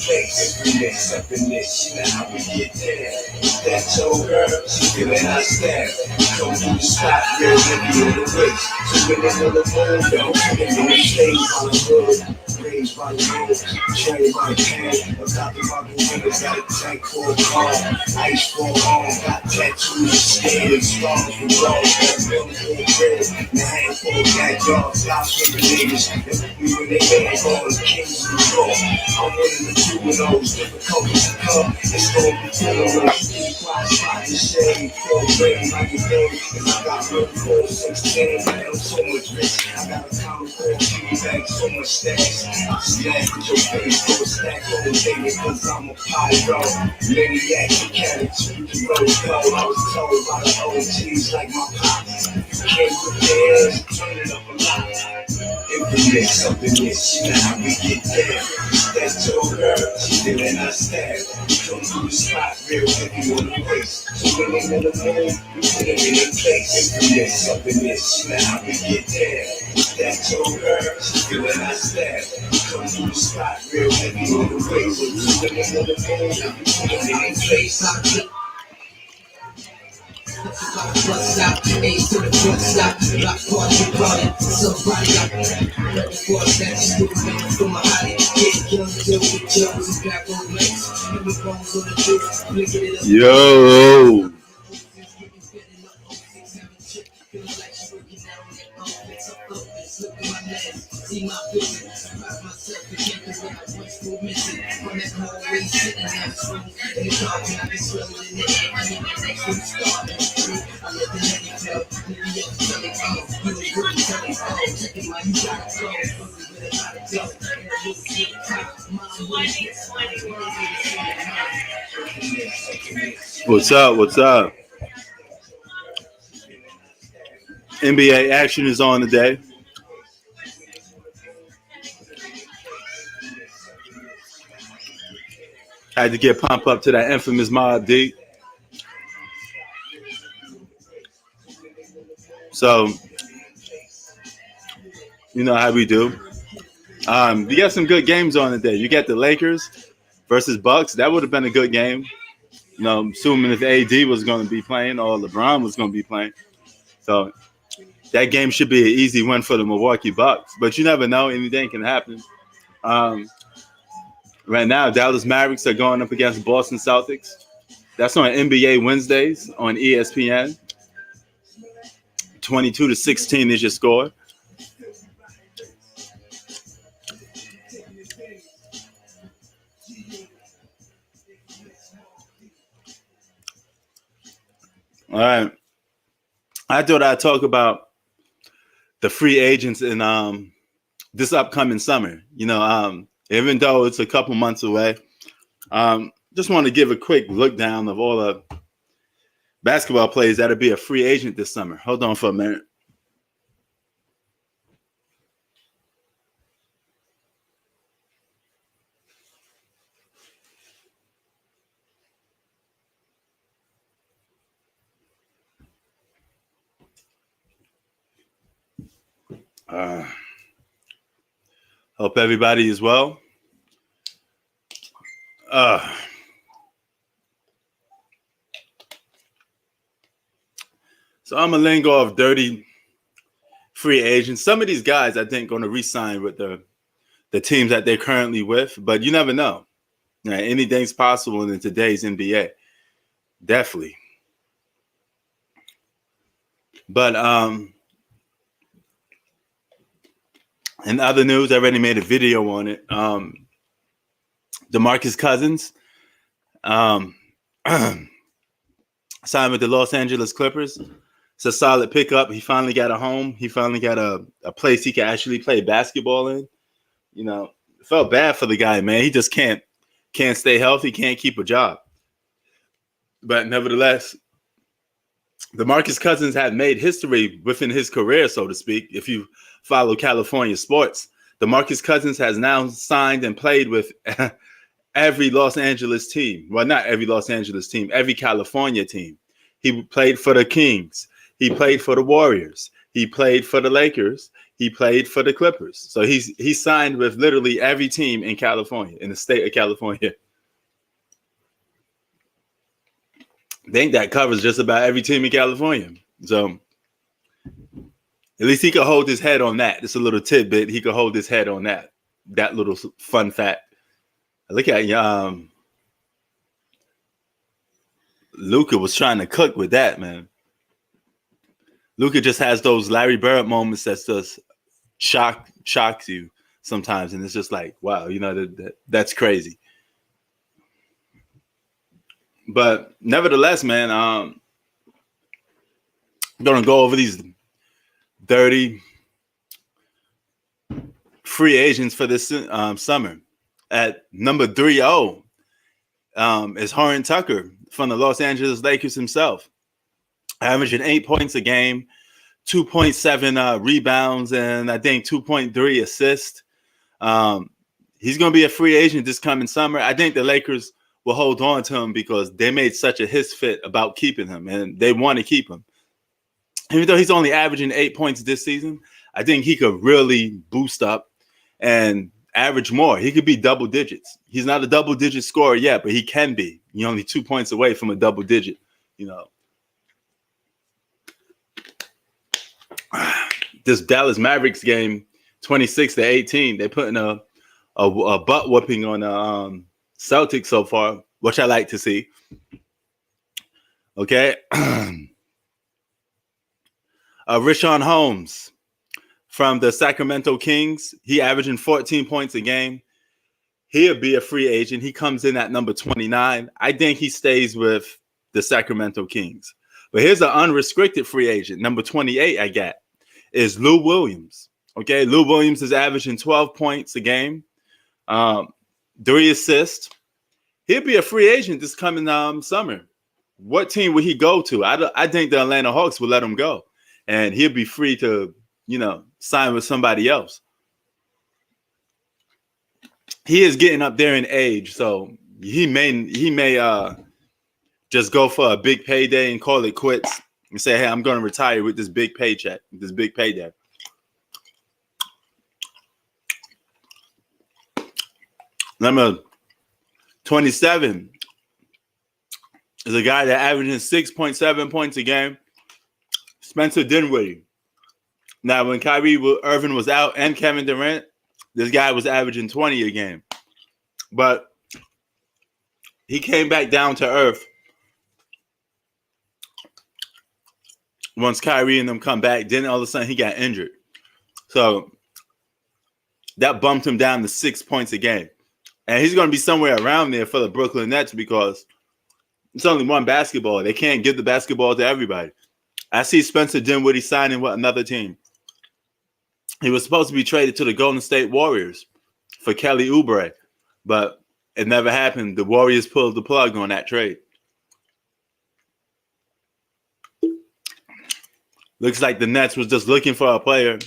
place. Finesse up in this, you know how we get there. That's your girl, she feeling our style. Come through the spot, real nigga in the race. So when they on the phone, yo, they on the stage by the hood. Raised by the road, trained by the can. About the rock and winners, got a tank for a car. Ice for a arm, got tattoos, skin and scars for dogs. Got milk for a bread, and a handful of backyards. Got for the niggas, and we when they ain't going, kings of the floor. I'm one of the two of those difficulties to come. It's gonna be generous. Quiet spot in the shade, full rain like a day. And I got real 416, man, I'm so much rich. I got a common core, bag, so much stacks. I snap with your face, throw a stack on the day, cause I'm a pyro. Maniac, you carry two, you rose gold. I was told by the OGs like my pops. Came with theirs, turn it up a lot. Infamous up in this, you know how we get there. That's your girl, she feeling our style. We come through the spot, real heavy on the waist. So when they on the phone, we put them in their place. Infamous up in this, you know how we get there. That's your girl, she feeling our style. We come through the spot, real heavy on the waist. So when they on the phone, we put them in their place. Bust out, A to the front stop, block party, party. Somebody out ready for a snatch, do it for my hottie. Get young, deal with Jones and black on legs. Give me bones on the juice, flick it up. Yo. See my vision, surprise myself again, cause when I went through missing, from that hallway sitting down the room, in the car, when I get swimming in the air, I need that next room starting. I let the lady feel, maybe up tell it all, you ain't really tell it all, check it out, you gotta go, with a lot of dough, and a little shit tight, What's up? What's up? NBA action is on today. Had to get pumped up to that infamous Mobb Deep. So, you know how we do. You got some good games on today. You got the Lakers versus Bucks. That would have been a good game. You know, assuming if AD was going to be playing or LeBron was going to be playing. So, that game should be an easy win for the Milwaukee Bucks. But you never know. Anything can happen. Right now, Dallas Mavericks are going up against Boston Celtics. That's on NBA Wednesdays on ESPN. 22-16 is your score. All right. I thought I'd talk about the free agents in this upcoming summer. You know, even though it's a couple months away, just want to give a quick look down of all the basketball players that'll be a free agent this summer. Hold on for a minute. Hope everybody is well. So I'm going to lingo off dirty free agents. Some of these guys, I think, going to re-sign with the teams that they're currently with, but you never know. Now, anything's possible in today's NBA. Definitely. But in other news, I already made a video on it. DeMarcus Cousins signed with the Los Angeles Clippers. It's a solid pickup. He finally got a home. He finally got a place he can actually play basketball in. You know, felt bad for the guy, man. He just can't stay healthy, can't keep a job. But nevertheless, DeMarcus Cousins had made history within his career, so to speak. If you follow California sports, DeMarcus Cousins has now signed and played with every Los Angeles team. Well, not every Los Angeles team, every California team. He played for the Kings. He played for the Warriors. He played for the Lakers. he played for the Clippers. So he signed with literally every team in California, in the state of California. I think that covers just about every team in California. So at least he could hold his head on that. Just a little tidbit. He could hold his head on that. That little fun fact. Look at Luka was trying to cook with that, man. Luka just has those Larry Bird moments that just shocks you sometimes, and it's just like, wow, that's crazy. But nevertheless, man, I'm gonna go over these 30 free agents for this summer. At number 30 is Horton Tucker from the Los Angeles Lakers himself, averaging 8 points a game, 2.7 rebounds, and I think 2.3 assists. He's going to be a free agent this coming summer. I think the Lakers will hold on to him because they made such a hiss fit about keeping him, and they want to keep him. Even though he's only averaging 8 points this season, I think he could really boost up and average more. He could be double digits. He's not a double digit scorer yet, but he can be. You're only 2 points away from a double digit, This Dallas Mavericks game, 26-18, they're putting a butt whooping on the Celtics so far, which I like to see. Okay. Richaun Holmes from the Sacramento Kings, he averaging 14 points a game. He'll be a free agent. He comes in at number 29. I think he stays with the Sacramento Kings. But here's an unrestricted free agent. Number 28 I got is Lou Williams. Okay, Lou Williams is averaging 12 points a game, 3 assists. He'll be a free agent this coming summer. What team would he go to? I think the Atlanta Hawks will let him go. And he'll be free to, sign with somebody else. He is getting up there in age, so he may just go for a big payday and call it quits and say, hey, I'm going to retire with this big paycheck, this big payday. Number 27 is a guy that averages 6.7 points a game, Spencer Dinwiddie. Now, when Kyrie Irving was out and Kevin Durant, this guy was averaging 20 a game. But he came back down to earth once Kyrie and them come back. Then all of a sudden he got injured. So that bumped him down to 6 points a game. And he's going to be somewhere around there for the Brooklyn Nets because it's only one basketball. They can't give the basketball to everybody. I see Spencer Dinwiddie signing with another team. He was supposed to be traded to the Golden State Warriors for Kelly Oubre, but it never happened. The Warriors pulled the plug on that trade. Looks like the Nets was just looking for a player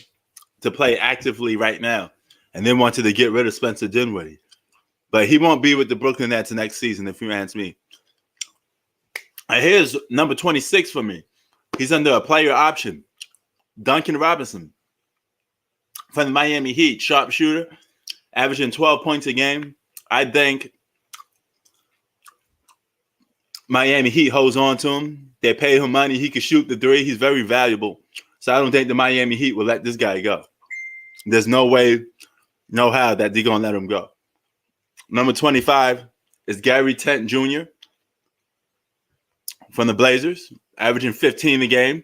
to play actively right now, and they wanted to get rid of Spencer Dinwiddie. But he won't be with the Brooklyn Nets next season, if you ask me. And here's number 26 for me. He's under a player option. Duncan Robinson from the Miami Heat, sharpshooter, averaging 12 points a game. I think Miami Heat holds on to him. They pay him money. He can shoot the three. He's very valuable. So I don't think the Miami Heat will let this guy go. There's no way, no how that they're going to let him go. Number 25 is Gary Trent Jr. from the Blazers, averaging 15 a game.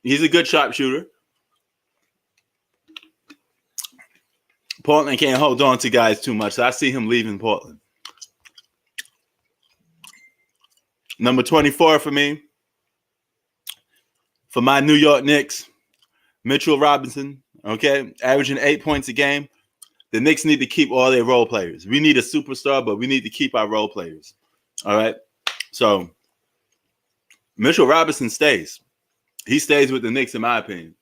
He's a good sharpshooter. Portland can't hold on to guys too much, so I see him leaving Portland. Number 24 for me, for my New York Knicks, Mitchell Robinson, okay, averaging 8 points a game. The Knicks need to keep all their role players. We need a superstar, but we need to keep our role players. All right? So Mitchell Robinson stays. He stays with the Knicks, in my opinion.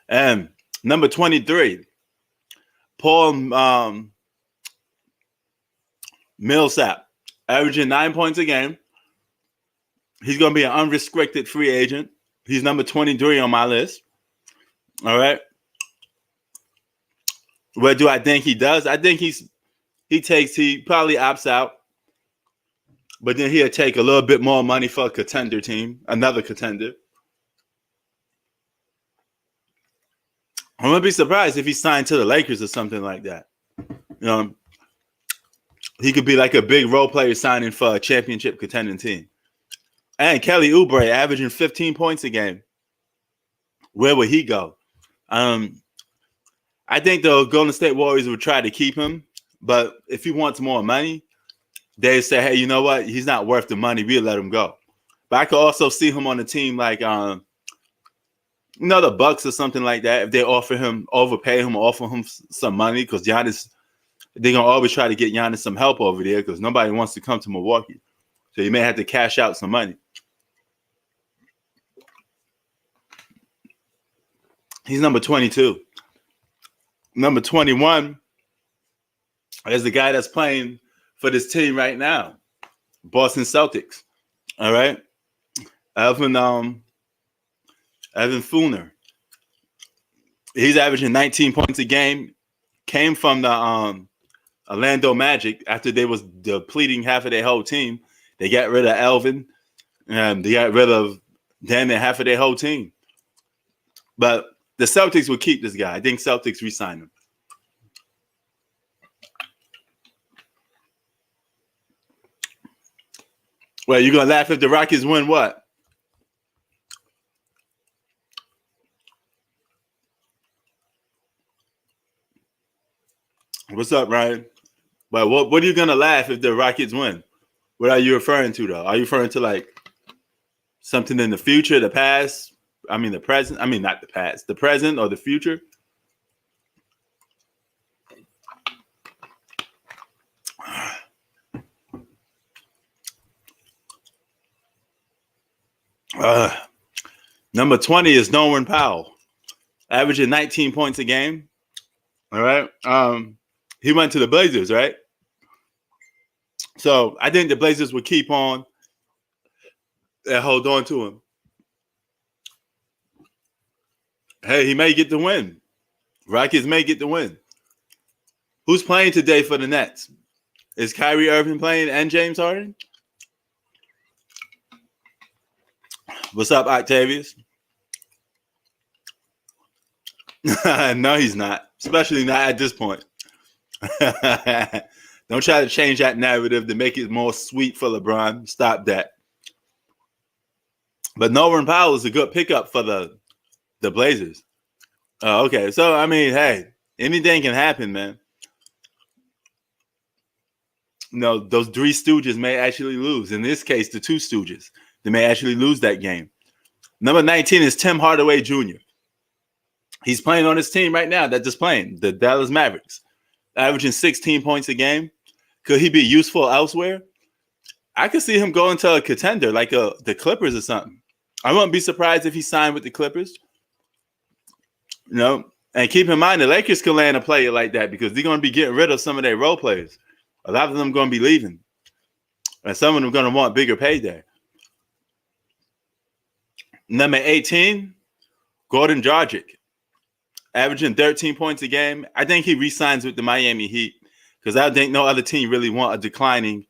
And number 23, Paul Millsap, averaging 9 points a game, He's going to be an unrestricted free agent. He's number 23 on my list. All right. What do I think he does? I think he probably opts out, but then he'll take a little bit more money for a contender team, another contender. I'm gonna be surprised if he signed to the Lakers or something like that. You know, he could be like a big role player signing for a championship contending team. And Kelly Oubre averaging 15 points a game. Where would he go? I think the Golden State Warriors would try to keep him, but if he wants more money, they say, hey, you know what? He's not worth the money. We'll let him go. But I could also see him on a team like, the Bucks or something like that. If they overpay him, offer him some money, because Giannis, they're going to always try to get Giannis some help over there because nobody wants to come to Milwaukee. So you may have to cash out some money. He's number 22. Number 21 is the guy that's playing for this team right now, Boston Celtics. All right, Evan Fournier. He's averaging 19 points a game. Came from the Orlando Magic after they was depleting half of their whole team. They got rid of Elvin, and they got rid of damn near half of their whole team. But the Celtics will keep this guy. I think Celtics re-sign him. Well, you're going to laugh if the Rockets win what? What's up, Ryan? Well, what are you going to laugh if the Rockets win? What are you referring to, though? Are you referring to, like, something in the future, the past? I mean, the present? I mean, not the past. The present or the future? Number 20 is Norman Powell, averaging 19 points a game. All right. He went to the Blazers, right? So I think the Blazers would keep on and hold on to him. Hey, he may get the win. Rockets may get the win. Who's playing today for the Nets? Is Kyrie Irving playing and James Harden? What's up, Octavius? No, he's not. Especially not at this point. Don't try to change that narrative to make it more sweet for LeBron. Stop that. But Norman Powell is a good pickup for the Blazers. Okay, so, I mean, hey, anything can happen, man. You know, those three Stooges may actually lose. In this case, the two Stooges. They may actually lose that game. Number 19 is Tim Hardaway Jr. He's playing on his team right now that's just playing, the Dallas Mavericks, averaging 16 points a game. Could he be useful elsewhere? I could see him going to a contender like the Clippers or something. I wouldn't be surprised if he signed with the Clippers. You know, and keep in mind, the Lakers could land a player like that because they're going to be getting rid of some of their role players. A lot of them going to be leaving. And some of them going to want bigger payday. Number 18, Gordon Dragic, averaging 13 points a game. I think he re-signs with the Miami Heat because I think no other team really want a declining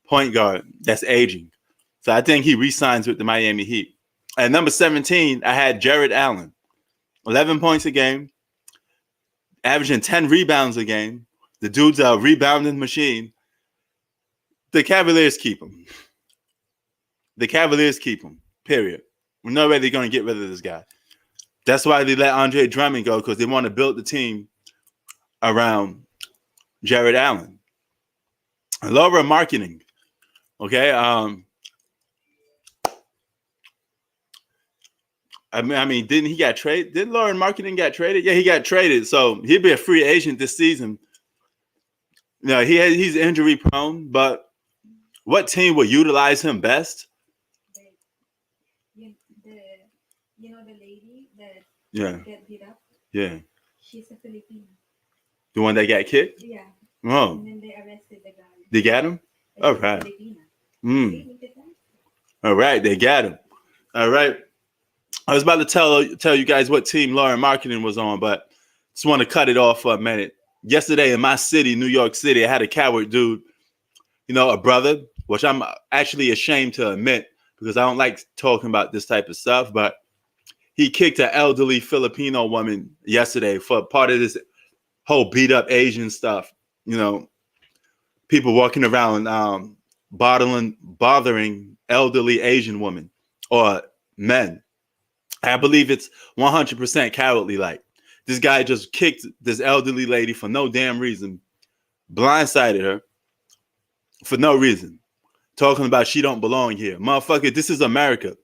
point guard that's aging. So I think he re-signs with the Miami Heat. At number 17, I had Jared Allen, 11 points a game, averaging 10 rebounds a game. The dude's a rebounding machine. The Cavaliers keep him. The Cavaliers keep him, period. We're not really going to get rid of this guy. That's why they let Andre Drummond go, because they want to build the team around Jared Allen. Laura Marketing. Okay. I mean, didn't he get traded? Didn't Lauren Marketing get traded? Yeah, he got traded. So he'll be a free agent this season. You know, he's injury prone, but what team will utilize him best? You know the lady that get beat up? Yeah. She's a Filipino. The one that got kicked? Yeah. Oh. And then they arrested the guy. They got him? All right. All right, they got him. All right. I was about to tell you guys what team Lauren Marketing was on, but just want to cut it off for a minute. Yesterday in my city, New York City, I had a coward dude, a brother, which I'm actually ashamed to admit because I don't like talking about this type of stuff, but he kicked an elderly Filipino woman yesterday for part of this whole beat up Asian stuff. People walking around bothering elderly Asian women or men. I believe it's 100% cowardly. Like, this guy just kicked this elderly lady for no damn reason, blindsided her for no reason, talking about she don't belong here. Motherfucker, this is America.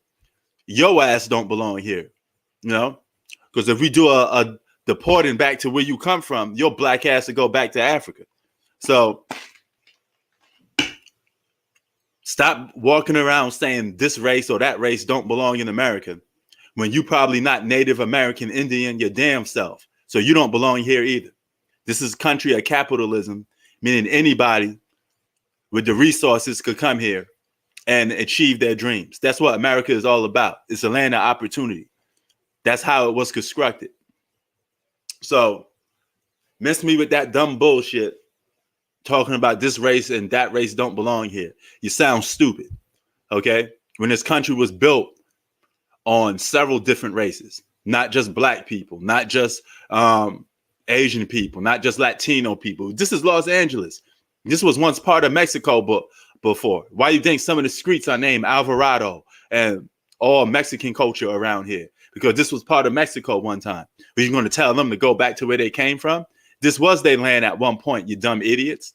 Your ass don't belong here, because if we do a deporting back to where you come from, your black ass will go back to Africa. So stop walking around saying this race or that race don't belong in America when you probably not Native American Indian your damn self. So you don't belong here either. This is a country of capitalism, meaning anybody with the resources could come here and achieve their dreams. That's what America is all about. It's a land of opportunity. That's how it was constructed. So miss me with that dumb bullshit talking about this race and that race don't belong here. You sound stupid, okay? When this country was built on several different races, not just black people, not just Asian people, not just Latino people. This is Los Angeles. This was once part of Mexico before. Why do you think some of the streets are named Alvarado and all Mexican culture around here? Because this was part of Mexico one time. But you're going to tell them to go back to where they came from? This was their land at one point, you dumb idiots.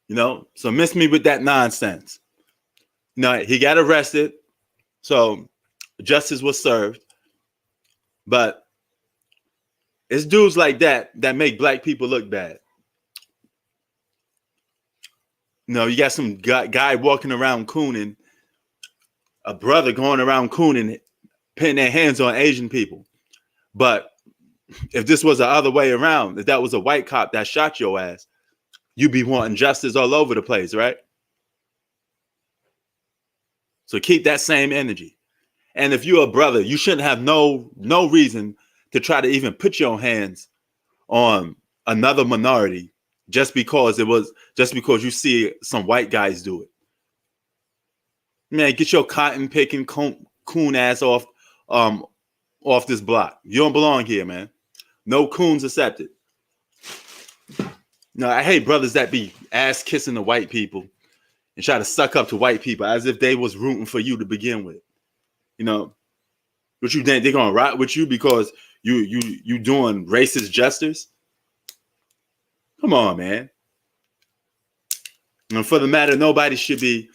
So miss me with that nonsense. He got arrested, so justice was served. But it's dudes like that make black people look bad. You got some guy walking around cooning, a brother going around cooning, putting their hands on Asian people. But if this was the other way around, if that was a white cop that shot your ass, you'd be wanting justice all over the place, right? So keep that same energy. And if you're a brother, you shouldn't have no reason to try to even put your hands on another minority just because you see some white guys do it. Man, get your cotton picking coon ass off this block. You don't belong here, man. No coons accepted. I hate brothers that be ass kissing the white people and try to suck up to white people as if they was rooting for you to begin with. What you think they're gonna rock with you because you doing racist gestures? Come on, man. And for the matter, nobody should be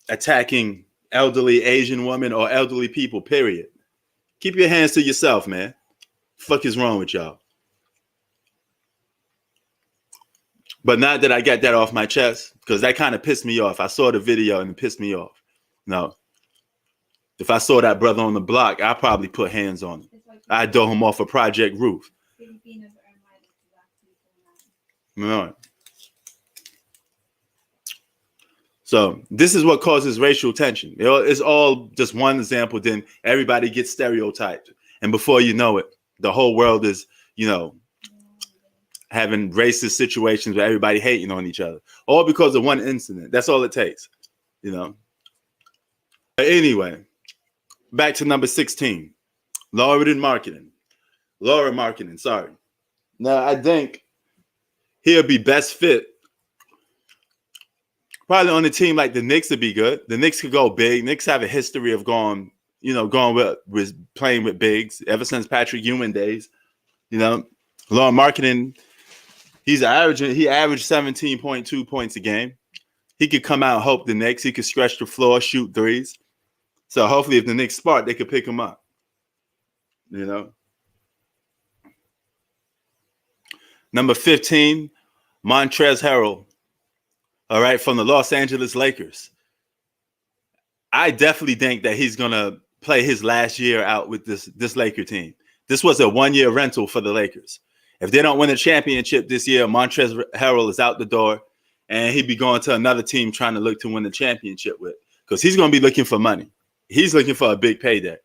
attacking elderly Asian women or elderly people, period. Keep your hands to yourself, man. Fuck is wrong with y'all? But not that I got that off my chest, because that kind of pissed me off. I saw the video and it pissed me off. If I saw that brother on the block, I'd probably put hands on him. I'd throw him off a project roof. No. So this is what causes racial tension. It's all just one example. Then everybody gets stereotyped. And before you know it, the whole world is, having racist situations where everybody hating on each other, all because of one incident. That's all it takes, But anyway, back to number 16, Laura Marketing, sorry. Now, I think he'll be best fit. Probably on a team like the Knicks would be good. The Knicks could go big. Knicks have a history of going with playing with bigs ever since Patrick Ewing days. Laura Marketing, he averaged 17.2 points a game. He could come out and help the Knicks. He could stretch the floor, shoot threes. So hopefully if the Knicks smart, they could pick him up. Number 15, Montrezl Harrell. All right, from the Los Angeles Lakers. I definitely think that he's going to play his last year out with this Laker team. This was a one-year rental for the Lakers. If they don't win a championship this year, Montrezl Harrell is out the door. and he'd be going to another team trying to look to win the championship with, because he's going to be looking for money. He's looking for a big payday.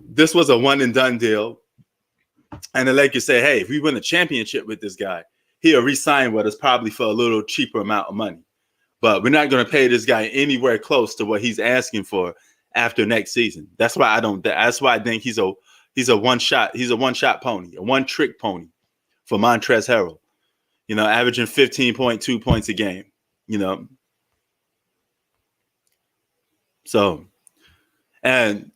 This was a one and done deal. And the Lakers say, hey, if we win a championship with this guy, he'll re-sign with us probably for a little cheaper amount of money. But we're not going to pay this guy anywhere close to what he's asking for after next season. That's why I think he's a one-shot pony, a one-trick pony for Montrezl Harrell. You know, averaging 15.2 points a game, you know. So, and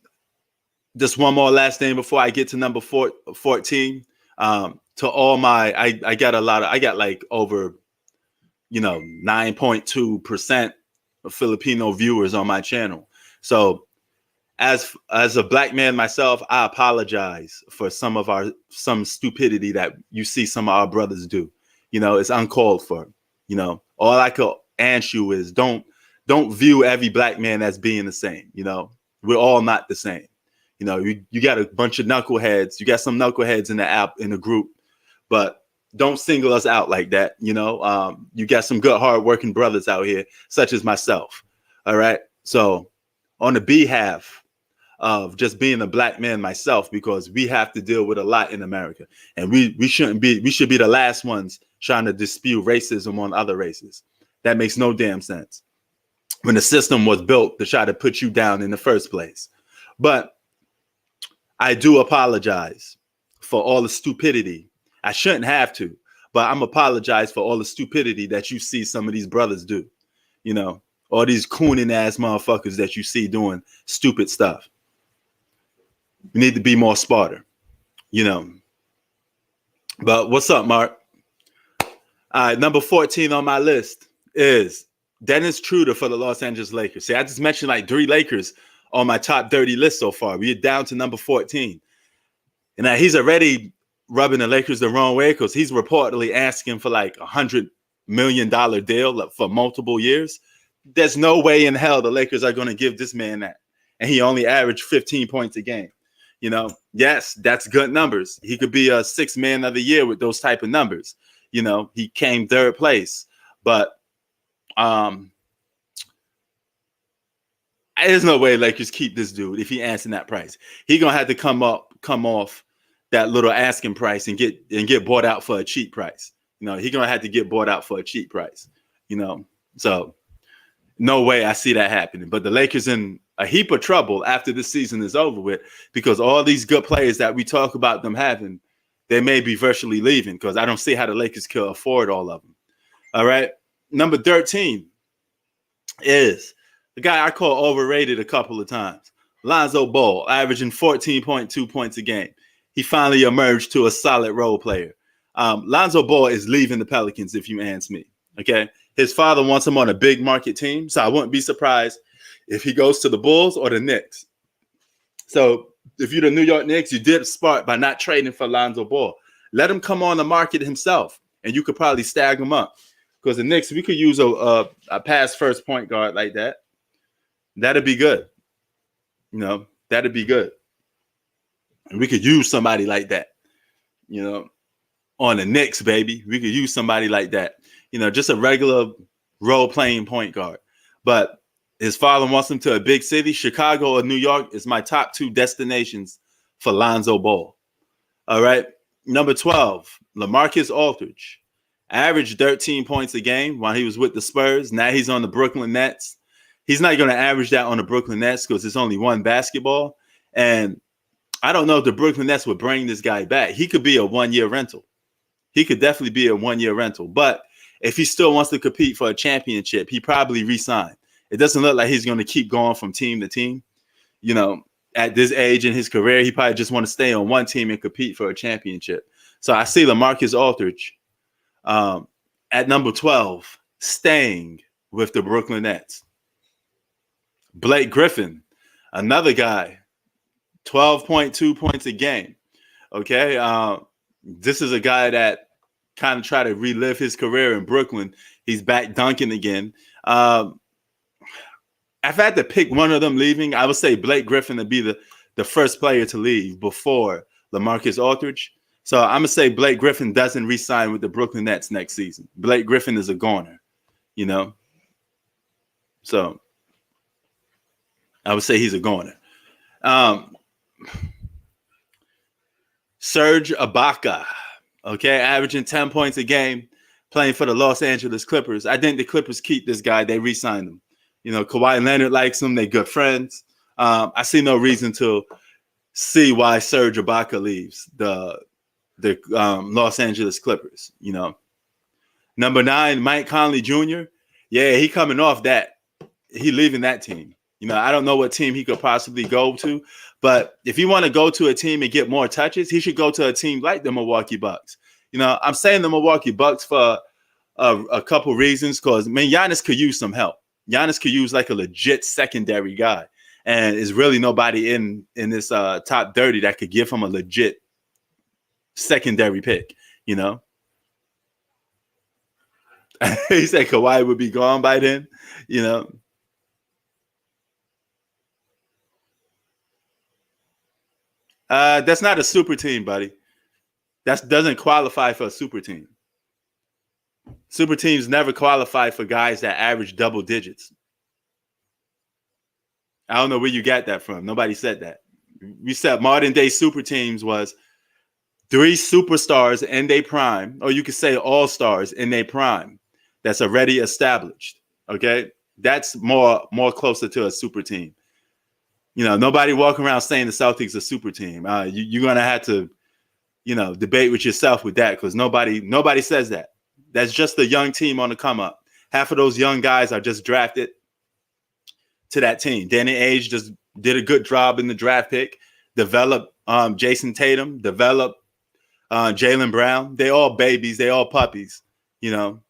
just one more last thing before I get to number 14. To all my, I got like over, 9.2% of Filipino viewers on my channel. So as a black man myself, I apologize for some stupidity that you see some of our brothers do. It's uncalled for. All I could ask you is don't view every black man as being the same. We're all not the same. You got a bunch of knuckleheads. You got some knuckleheads in the group, but don't single us out like that. You got some good, hardworking brothers out here, such as myself. All right. So on the behalf of just being a black man myself, because we have to deal with a lot in America, and we should be the last ones trying to dispute racism on other races. That makes no damn sense when the system was built to try to put you down in the first place. But I do apologize for all the stupidity. I shouldn't have to, but I'm apologize for all the stupidity that you see some of these brothers do. All these cooning ass motherfuckers that you see doing stupid stuff. We need to be more smarter, But what's up, Mark? All right, number 14 on my list is Dennis Schroeder for the Los Angeles Lakers. See, I just mentioned like 3 Lakers on my top 30 list so far. We're down to number 14. And now he's already rubbing the Lakers the wrong way, because he's reportedly asking for like $100 million deal for multiple years. There's no way in hell the Lakers are going to give this man that. And he only averaged 15 points a game. Yes, that's good numbers. He could be a 6th man of the year with those type of numbers. He came 3rd place, but there's no way Lakers keep this dude if he answering that price. He gonna have to come off that little asking price and get bought out for a cheap price. He gonna have to get bought out for a cheap price. So no way I see that happening. But the Lakers in a heap of trouble after this season is over with, because all these good players that we talk about them having, they may be virtually leaving, because I don't see how the Lakers could afford all of them. All right. Number 13 is the guy I call overrated a couple of times. Lonzo Ball, averaging 14.2 points a game. He finally emerged to a solid role player. Lonzo Ball is leaving the Pelicans, if you ask me. Okay. His father wants him on a big market team, so I wouldn't be surprised if he goes to the Bulls or the Knicks. So if you're the New York Knicks, you did smart by not trading for Lonzo Ball. Let him come on the market himself, and you could probably stag him up. Because the Knicks, we could use a pass first point guard like that. That'd be good. That'd be good. And we could use somebody like that, on the Knicks, baby. We could use somebody like that, just a regular role-playing point guard. But his father wants him to a big city. Chicago or New York is my top 2 destinations for Lonzo Ball. All right. Number 12, LaMarcus Aldridge. Averaged 13 points a game while he was with the Spurs. Now he's on the Brooklyn Nets. He's not going to average that on the Brooklyn Nets because it's only one basketball. And I don't know if the Brooklyn Nets would bring this guy back. He could be a 1-year rental. He could definitely be a 1-year rental. But if he still wants to compete for a championship, he probably re-signed. It doesn't look like he's going to keep going from team to team. At this age in his career, he probably just want to stay on one team and compete for a championship. So I see LaMarcus Aldridge at number 12, staying with the Brooklyn Nets. Blake Griffin, another guy, 12.2 points a game. Okay. This is a guy that kind of tried to relive his career in Brooklyn. He's back dunking again. If I had to pick one of them leaving, I would say Blake Griffin to be the first player to leave before LaMarcus Aldridge. So I'm going to say Blake Griffin doesn't re-sign with the Brooklyn Nets next season. Blake Griffin is a goner. you know. So I would say he's a goner. Um, Serge Ibaka, okay, averaging 10 points a game, playing for the Los Angeles Clippers. I think the Clippers keep this guy. They re-signed him. You know, Kawhi Leonard likes him. They're good friends. I see no reason to see why Serge Ibaka leaves the Los Angeles Clippers. You know, number 9, Mike Conley Jr. Yeah, he coming off that. He leaving that team. You know, I don't know what team he could possibly go to, but if you want to go to a team and get more touches, he should go to a team like the Milwaukee Bucks. You know, I'm saying the Milwaukee Bucks for a couple reasons, because, man, Giannis could use some help. Giannis could use like a legit secondary guy, and there's really nobody in this top 30 that could give him a legit secondary pick, you know. He said Kawhi would be gone by then, you know. That's not a super team, buddy. That doesn't qualify for a super team. Super teams never qualify for guys that average double digits. I don't know where you got that from. Nobody said that. We said modern day super teams was 3 superstars in their prime, or you could say all stars in their prime. That's already established. Okay, that's more closer to a super team. You know, nobody walking around saying the Celtics are a super team. You're gonna have to, you know, debate with yourself with that, because nobody says that. That's just a young team on the come up. Half of those young guys are just drafted to that team. Danny Ainge just did a good job in the draft pick. Developed Jason Tatum. Developed Jaylen Brown. They all babies. They all puppies. You know.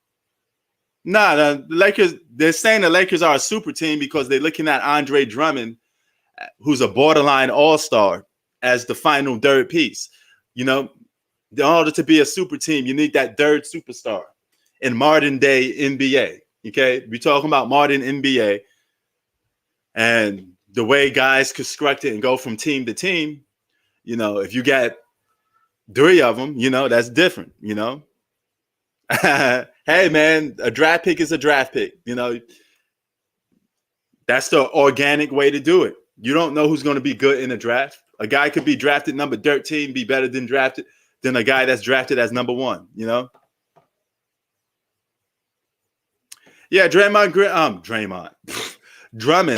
Nah, the Lakers. They're saying the Lakers are a super team because they're looking at Andre Drummond, who's a borderline all-star, as the final third piece. You know, in order to be a super team, you need that third superstar in modern day NBA. Okay, we're talking about modern NBA, and the way guys construct it and go from team to team. You know, if you got 3 of them, you know, that's different. You know, hey man, a draft pick is a draft pick. You know, that's the organic way to do it. You don't know who's going to be good in a draft. A guy could be drafted number 13, be better than a guy that's drafted as number 1, you know? Yeah, Drummond,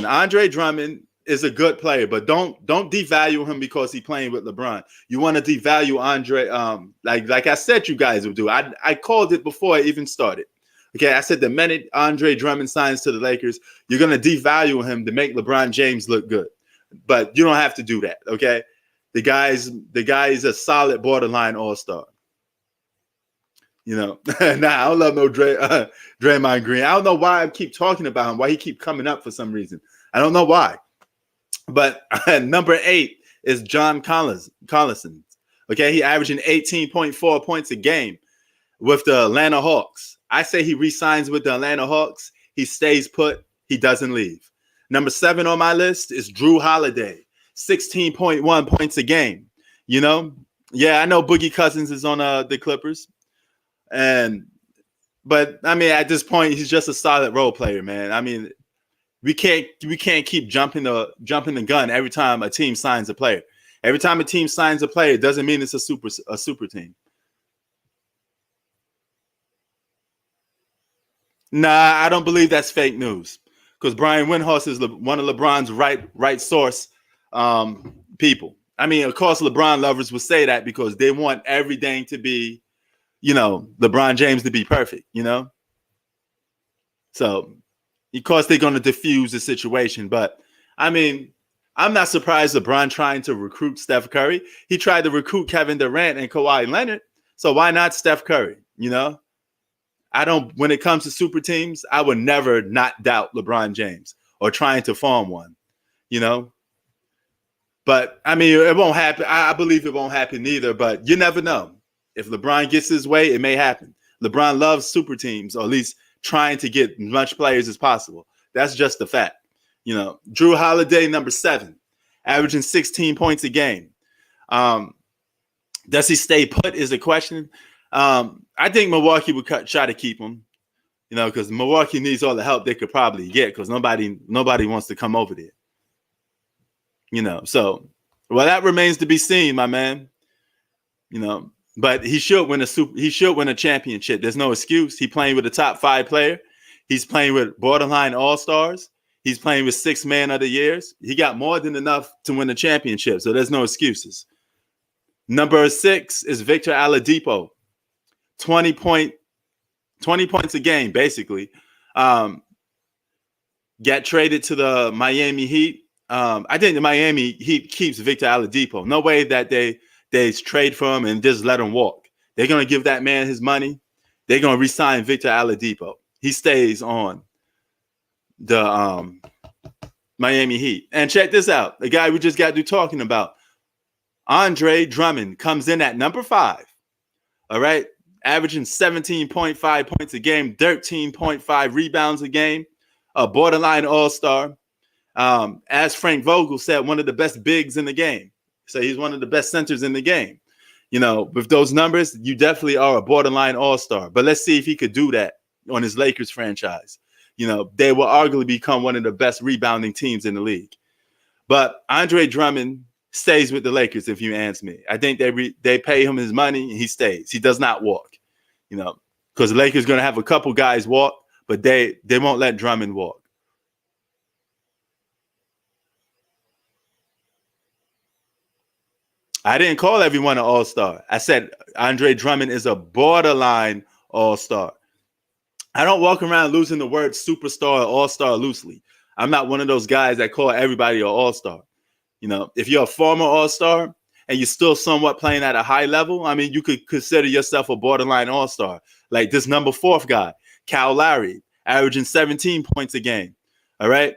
Andre Drummond is a good player, but don't devalue him because he's playing with LeBron. You want to devalue Andre, like I said you guys would do. I called it before I even started. Okay, I said the minute Andre Drummond signs to the Lakers, you're going to devalue him to make LeBron James look good. But you don't have to do that, okay? The guy is a solid borderline all-star. You know, I don't love no Draymond Green. I don't know why I keep talking about him, why he keep coming up for some reason. I don't know why. But number 8 is John Collison. Okay, he averaging 18.4 points a game with the Atlanta Hawks. I say he re-signs with the Atlanta Hawks. He stays put. He doesn't leave. Number 7 on my list is Drew Holiday, 16.1 points a game. You know, yeah, I know Boogie Cousins is on the Clippers, but I mean, at this point, he's just a solid role player, man. I mean, we can't keep jumping the gun every time a team signs a player. Every time a team signs a player, it doesn't mean it's a super team. Nah, I don't believe that's fake news, because Brian Windhorst is one of LeBron's right source people. I mean, of course, LeBron lovers would say that because they want everything to be, you know, LeBron James to be perfect, you know? So, of course, they're going to diffuse the situation. But, I mean, I'm not surprised LeBron trying to recruit Steph Curry. He tried to recruit Kevin Durant and Kawhi Leonard. So why not Steph Curry, you know? When it comes to super teams, I would never not doubt LeBron James or trying to form one, you know? But, I mean, it won't happen. I believe it won't happen either, but you never know. If LeBron gets his way, it may happen. LeBron loves super teams, or at least trying to get as much players as possible. That's just the fact. You know, Drew Holiday, number 7, averaging 16 points a game. Does he stay put is the question. I think Milwaukee would try to keep him. You know, because Milwaukee needs all the help they could probably get because nobody wants to come over there. You know, so well that remains to be seen, my man. You know, but he should win a championship. There's no excuse. He's playing with a top 5 player. He's playing with borderline all-stars. He's playing with 6 man of the years. He got more than enough to win a championship. So there's no excuses. Number 6 is Victor Oladipo. 20 points a game, basically. Got traded to the Miami Heat. I think the Miami Heat keeps Victor Oladipo. No way that they trade for him and just let him walk. They're going to give that man his money. They're going to re-sign Victor Oladipo. He stays on the Miami Heat. And check this out. The guy we just got through talking about, Andre Drummond, comes in at number 5. All right. Averaging 17.5 points a game, 13.5 rebounds a game, a borderline all-star. As Frank Vogel said, one of the best bigs in the game. So he's one of the best centers in the game. You know, with those numbers, you definitely are a borderline all-star. But let's see if he could do that on his Lakers franchise. You know, they will arguably become one of the best rebounding teams in the league. But Andre Drummond stays with the Lakers, if you ask me. I think they pay him his money and he stays. He does not walk. You know, because the Lakers going to have a couple guys walk, but they won't let Drummond walk. I didn't call everyone an all-star. I said Andre Drummond is a borderline all-star. I don't walk around losing the word superstar or all-star loosely. I'm not one of those guys that call everybody an all-star. You know, if you're a former all-star and you're still somewhat playing at a high level, I mean, you could consider yourself a borderline all-star. Like this number 4 guy, Kyle Lowry, averaging 17 points a game. All right.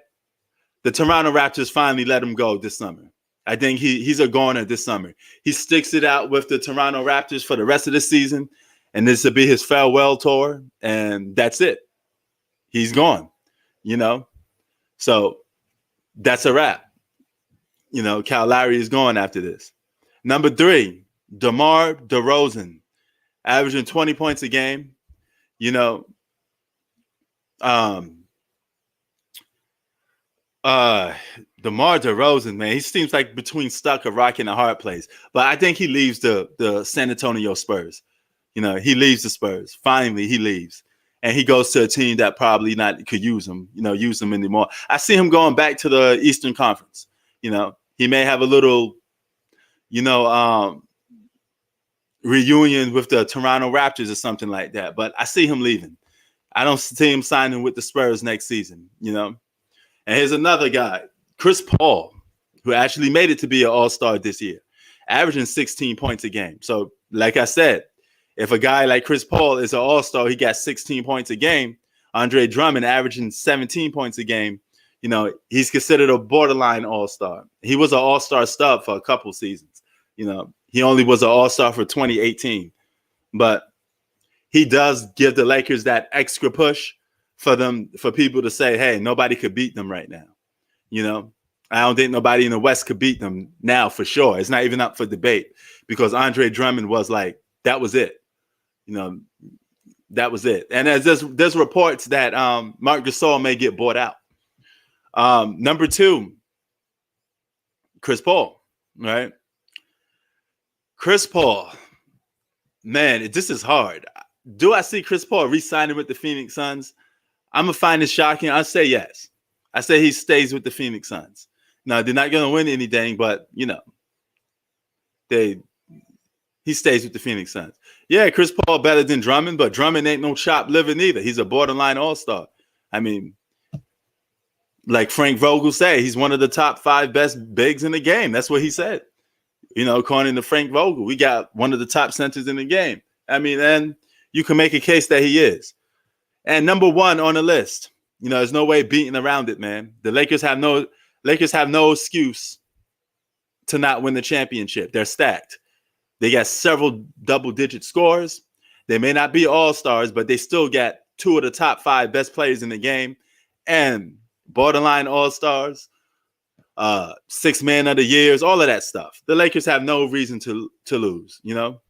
The Toronto Raptors finally let him go this summer. I think he's a goner this summer. He sticks it out with the Toronto Raptors for the rest of the season, and this will be his farewell tour, and that's it. He's gone, you know? So that's a wrap. You know, Kyle Lowry is gone after this. Number 3, DeMar DeRozan, averaging 20 points a game. You know, DeMar DeRozan, man, he seems like between stuck a rock and a hard place. But I think he leaves the San Antonio Spurs. You know, he leaves the Spurs. Finally, he leaves. And he goes to a team that probably not could use him anymore. I see him going back to the Eastern Conference. You know, he may have a little, reunion with the Toronto Raptors or something like that. But I see him leaving. I don't see him signing with the Spurs next season, you know. And here's another guy, Chris Paul, who actually made it to be an all-star this year, averaging 16 points a game. So, like I said, if a guy like Chris Paul is an all-star, he got 16 points a game. Andre Drummond averaging 17 points a game. You know, he's considered a borderline all-star. He was an all-star stud for a couple seasons. You know, he only was an all-star for 2018. But he does give the Lakers that extra push for people to say, hey, nobody could beat them right now. You know, I don't think nobody in the West could beat them now for sure. It's not even up for debate because Andre Drummond was like, that was it. You know, that was it. And as there's reports that Marc Gasol may get bought out. Number 2, Chris Paul, right? Chris Paul, man, this is hard. Do I see Chris Paul re-signing with the Phoenix Suns? I'm going to find it shocking. I'll say yes. I say he stays with the Phoenix Suns. Now, they're not going to win anything, but, you know, he stays with the Phoenix Suns. Yeah, Chris Paul better than Drummond, but Drummond ain't no chop living either. He's a borderline all-star. I mean, like Frank Vogel said, he's one of the top 5 best bigs in the game. That's what he said. You know, according to Frank Vogel, we got one of the top centers in the game. I mean, and you can make a case that he is. And number 1 on the list, you know, there's no way beating around it, man. The Lakers have no excuse to not win the championship. They're stacked. They got several double-digit scores. They may not be all-stars, but they still got 2 of the top 5 best players in the game and borderline all-stars, 6 man of the years, all of that stuff. The Lakers have no reason to lose, you know?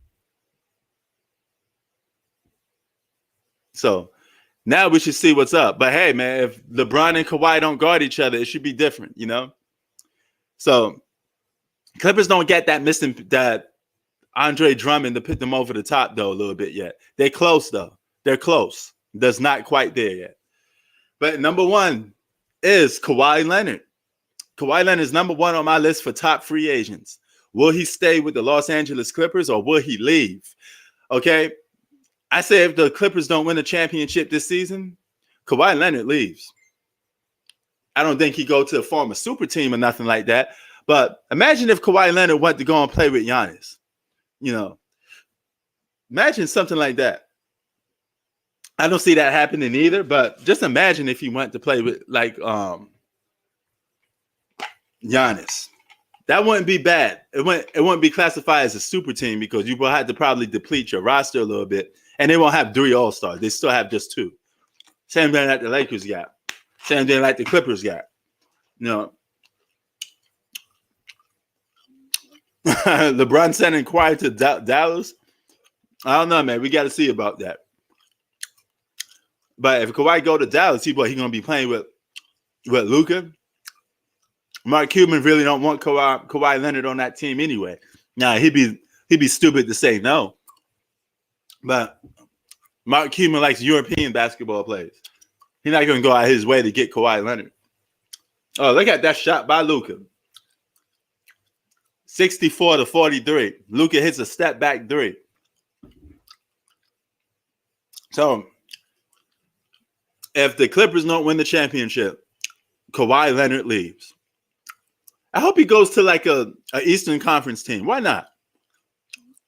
So Now we should see what's up. But hey, man, if LeBron and Kawhi don't guard each other, it should be different, you know? So Clippers don't get that missing that Andre Drummond to put them over the top though a little bit yet. They're close though. They're close. That's not quite there yet. But number one is Kawhi Leonard. Kawhi Leonard is number one on my list for top free agents. Will he stay with the Los Angeles Clippers or will he leave? Okay. I say if the Clippers don't win the championship this season, Kawhi Leonard leaves. I don't think he go to form a super team or nothing like that. But imagine if Kawhi Leonard went to go and play with Giannis. You know, imagine something like that. I don't see that happening either, but just imagine if he went to play with like Giannis. That wouldn't be bad. It wouldn't be classified as a super team because you will have to probably deplete your roster a little bit, and they won't have 3 All-Stars. They still have just 2. Same thing like the Lakers got. Same thing like the Clippers got. You know, LeBron sending Kawhi to Dallas. I don't know, man. We got to see about that. But if Kawhi go to Dallas, he going to be playing with Luka. Mark Cuban really don't want Kawhi Leonard on that team anyway. Now he'd be stupid to say no. But Mark Cuban likes European basketball players. He's not going to go out his way to get Kawhi Leonard. Oh, look at that shot by Luka. 64-43. Luka hits a step back 3. So if the Clippers don't win the championship, Kawhi Leonard leaves. I hope he goes to like a Eastern Conference team. Why not?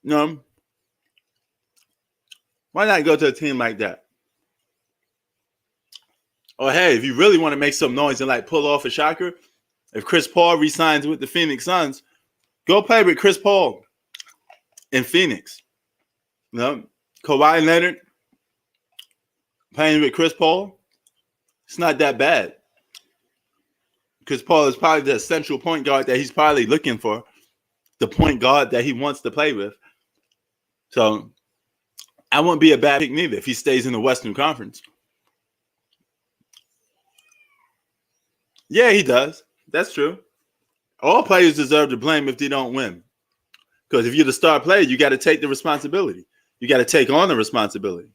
You know, why not go to a team like that? Or hey, if you really want to make some noise and like pull off a shocker, if Chris Paul resigns with the Phoenix Suns, go play with Chris Paul in Phoenix. You know, Kawhi Leonard playing with Chris Paul, it's not that bad. Chris Paul is probably the central point guard that he's probably looking for, the point guard that he wants to play with. So I won't be a bad pick neither if he stays in the Western Conference. Yeah, he does. That's true. All players deserve to blame if they don't win. Because if you're the star player, you got to take the responsibility. You got to take on the responsibility.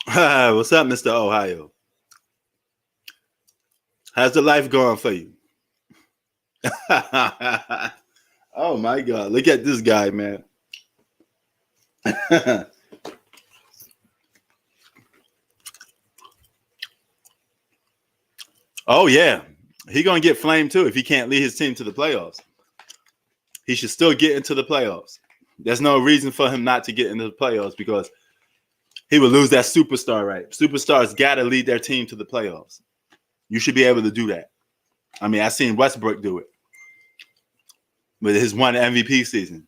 What's up, Mr. Ohio? How's the life going for you? Oh my God. Look at this guy, man. Oh yeah. He gonna get flamed too if he can't lead his team to the playoffs. He should still get into the playoffs. There's no reason for him not to get into the playoffs because he would lose that superstar, right? Superstars got to lead their team to the playoffs. You should be able to do that. I mean, I've seen Westbrook do it with his one MVP season.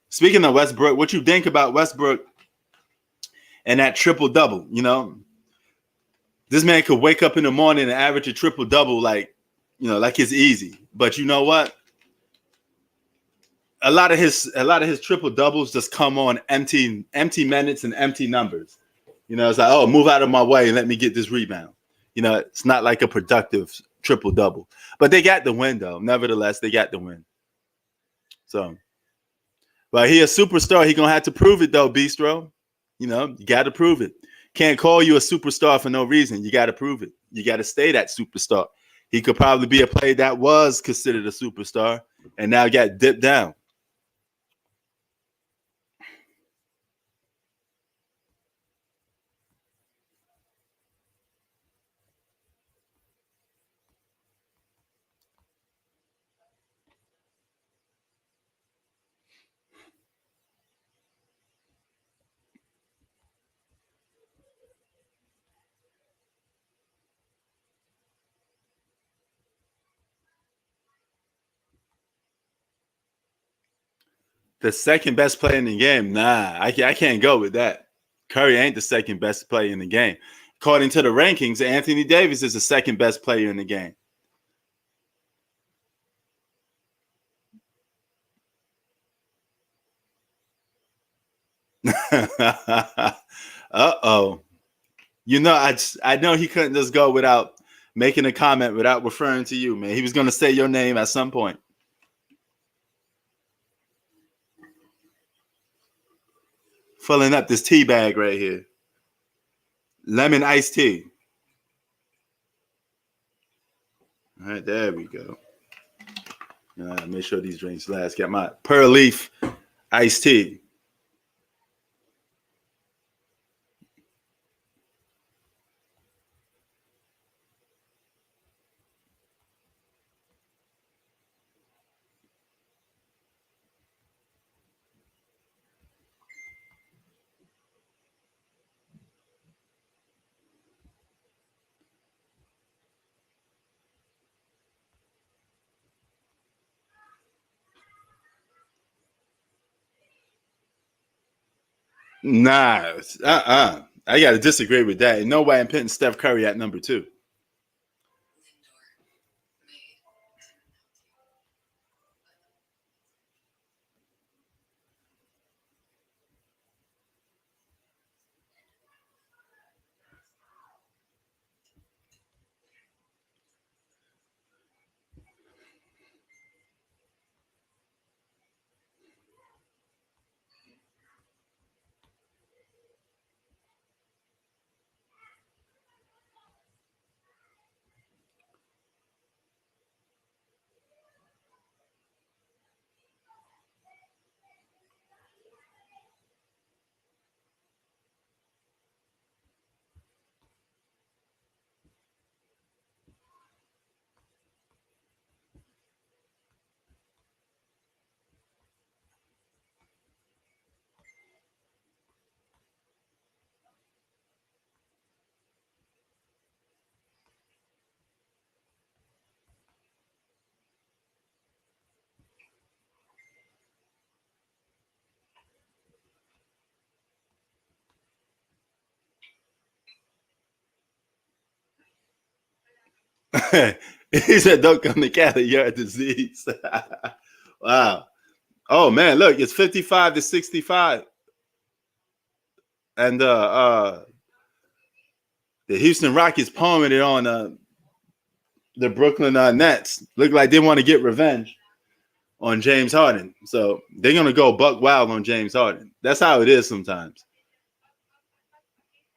Speaking of Westbrook, what you think about Westbrook and that triple-double, you know? This man could wake up in the morning and average a triple-double like it's easy. But you know what? A lot of his triple doubles just come on empty minutes and empty numbers. You know, it's like, oh, move out of my way and let me get this rebound. You know, it's not like a productive triple double. But they got the win though. Nevertheless, they got the win. So, but he a superstar. He gonna have to prove it though, Bistro. You know, you got to prove it. Can't call you a superstar for no reason. You got to prove it. You got to stay that superstar. He could probably be a player that was considered a superstar and now got dipped down. The second best player in the game? Nah, I can't go with that. Curry ain't the second best player in the game. According to the rankings, Anthony Davis is the second best player in the game. Uh-oh. You know, I know he couldn't just go without making a comment without referring to you, man. He was going to say your name at some point. Filling up this tea bag right here. Lemon iced tea. All right, there we go. Make sure these drinks last. Got my Pearl Leaf iced tea. Nah, I got to disagree with that. And no way I'm putting Steph Curry at number 2. He said, "Don't come to Cali, you're a disease." Wow. Oh man, look, it's 55-65, and the Houston Rockets palming it on the Brooklyn Nets. Look like they want to get revenge on James Harden, so they're gonna go buck wild on James Harden. That's how it is sometimes.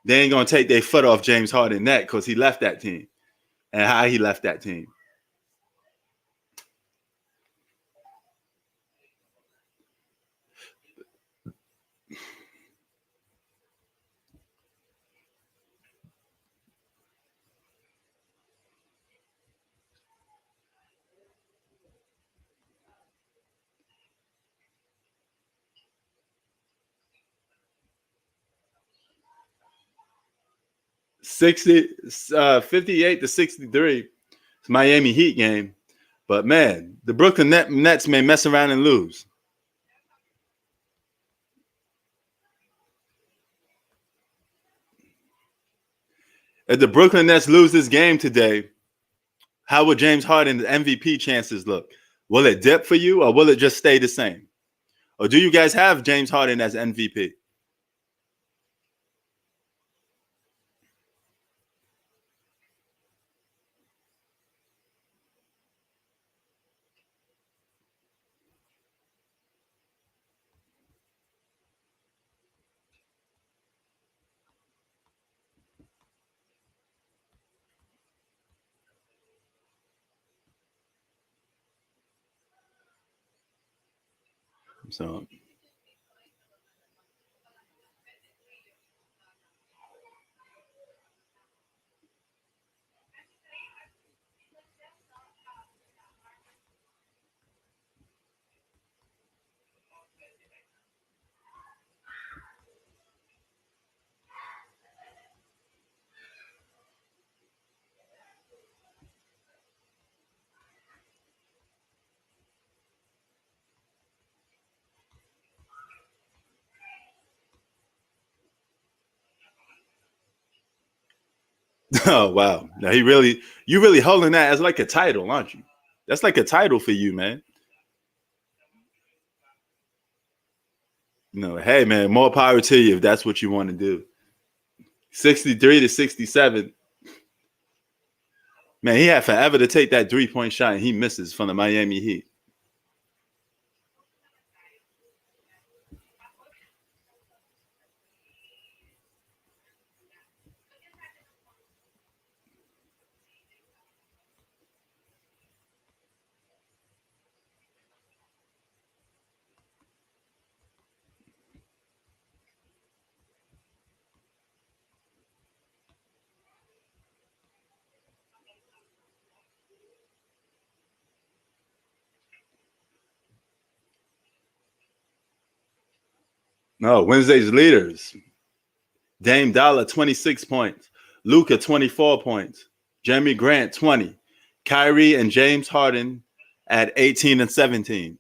They ain't gonna take their foot off James Harden neck because he left that team and how he left that team. – 58-63. It's Miami Heat game. But man, the Brooklyn Nets may mess around and lose. If the Brooklyn Nets lose this game today, how will James Harden's MVP chances look? Will it dip for you or will it just stay the same? Or do you guys have James Harden as MVP? So Oh wow. Now you really holding that as like a title, aren't you? That's like a title for you, man. No, hey man, more power to you if that's what you want to do. 63 to 67. Man, he had forever to take that 3-point shot and he misses from the Miami Heat. No, Wednesday's leaders. Dame Dollar, 26 points. Luca, 24 points. Jeremy Grant, 20. Kyrie and James Harden at 18 and 17.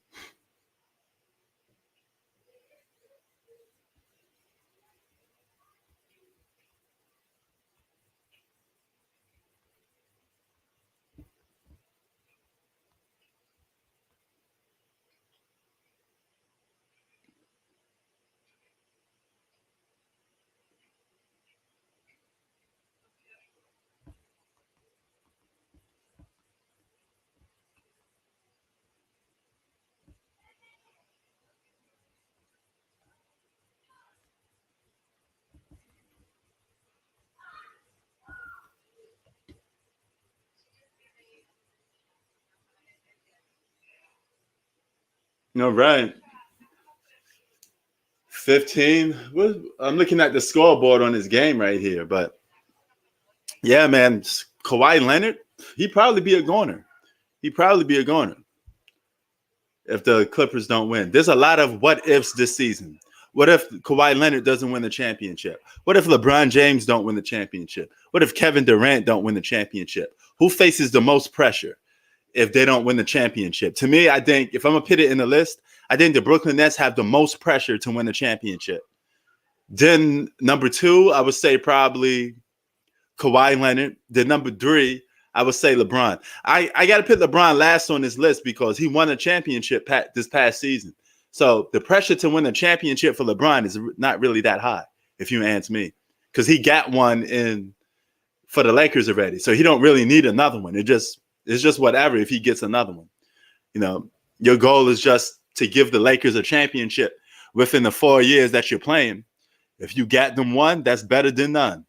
All right. 15. I'm looking at the scoreboard on this game right here, but yeah, man, Kawhi Leonard, he'd probably be a goner. He'd probably be a goner if the Clippers don't win. There's a lot of what ifs this season. What if Kawhi Leonard doesn't win the championship? What if LeBron James don't win the championship? What if Kevin Durant don't win the championship? Who faces the most pressure if they don't win the championship? To me, I think if I'm going to put it in the list, I think the Brooklyn Nets have the most pressure to win the championship. Then number 2, I would say probably Kawhi Leonard. Then number 3, I would say LeBron. I got to put LeBron last on this list because he won a championship this past season. So the pressure to win a championship for LeBron is not really that high, if you ask me, because he got one in for the Lakers already. So he don't really need another one. It's just whatever if he gets another one. You know, your goal is just to give the Lakers a championship within the 4 years that you're playing. If you got them one, that's better than none.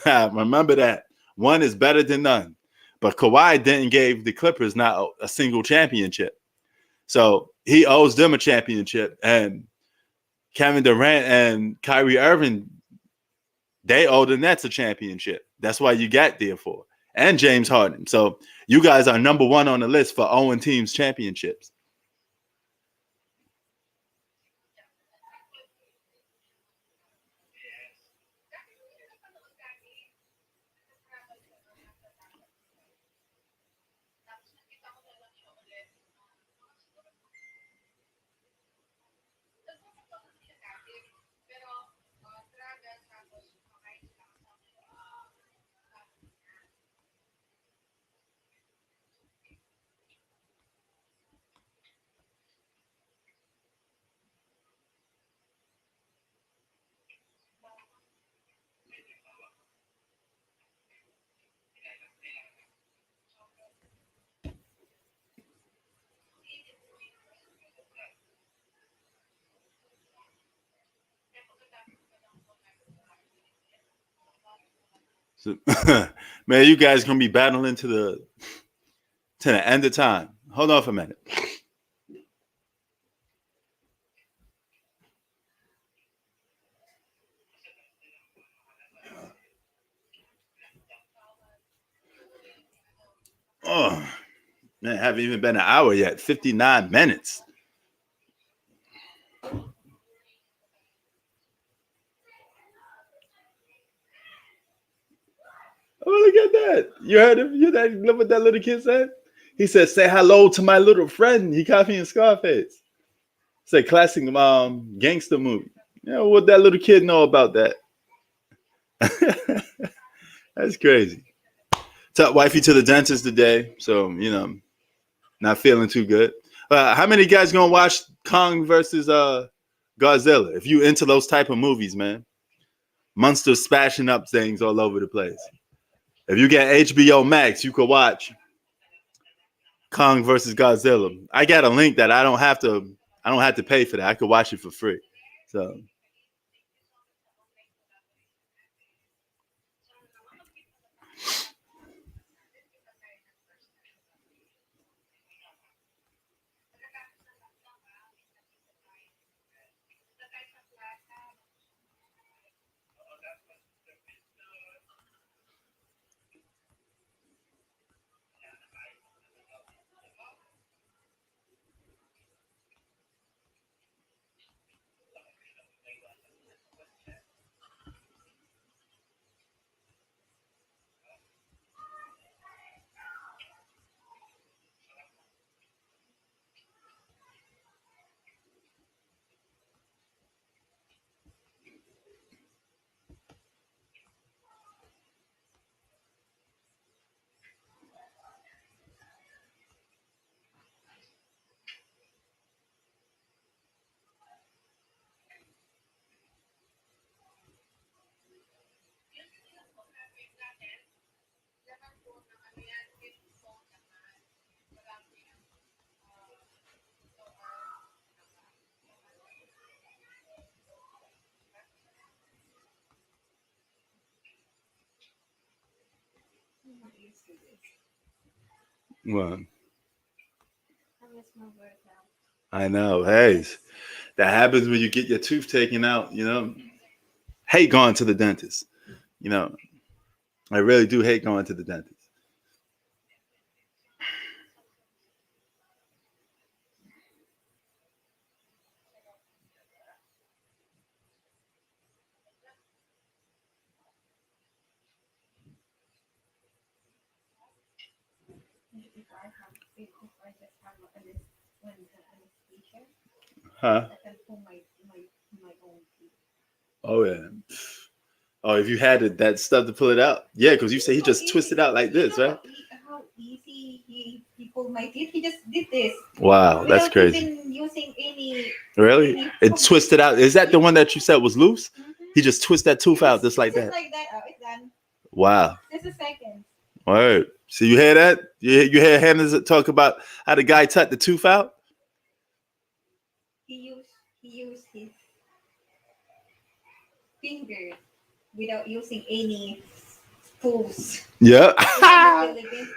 Remember that. One is better than none. But Kawhi didn't give the Clippers not a single championship. So he owes them a championship. And Kevin Durant and Kyrie Irving, they owe the Nets a championship. That's why you got there for. And James Harden. So you guys are number 1 on the list for owing teams championships. So, man, you guys gonna be battling to the end of time. Hold on for a minute. Oh man, haven't even been an hour yet. 59 minutes. Oh, look at that. You heard him? You know what that little kid said? He said, say hello to my little friend. He copied in Scarface. It's a classic gangster movie. You know what that little kid know about that? That's crazy. Took wifey to the dentist today, so not feeling too good. How many guys gonna watch Kong versus Godzilla? If you into those type of movies, man, monsters smashing up things all over the place. If you get HBO Max, you could watch Kong versus Godzilla. I got a link that I don't have to pay for that. I could watch it for free. So well, I know. Hey, that happens when you get your tooth taken out. Hate going to the dentist. You know, I really do hate going to the dentist. Huh? Oh yeah. Oh, if you had that stuff to pull it out, yeah, because you say he just twisted out like this, right? How easy he pulled my teeth. He just did this. Wow, that's Without crazy. even using any. Really? It twisted out. Is that the one that you said was loose? Mhm. He just twisted that tooth out just like Just that. like that. Oh, it's done. Wow. Just a second. All right. So you hear that? You hear Hannah talk about how the guy tucked the tooth out? He used his fingers without using any tools. Yeah. In the Philippines,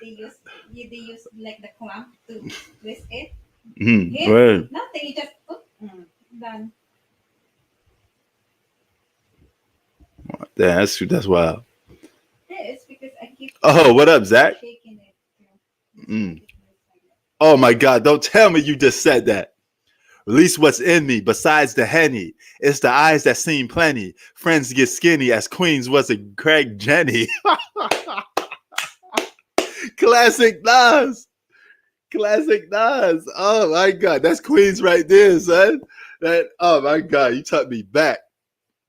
they use like the clamp to twist it. Him, Right. nothing. He just done. Yeah, that's wild. Yeah, it's because I keep Oh, what up, Zach? shaking it. Mm. Oh my God! Don't tell me you just said that. Release what's in me besides the Henny. It's the eyes that seen plenty. Friends get skinny as Queens was a Craig Jenny. Classic Nas. Classic Nas. Oh my God. That's Queens right there, son. Oh my God. You took me back.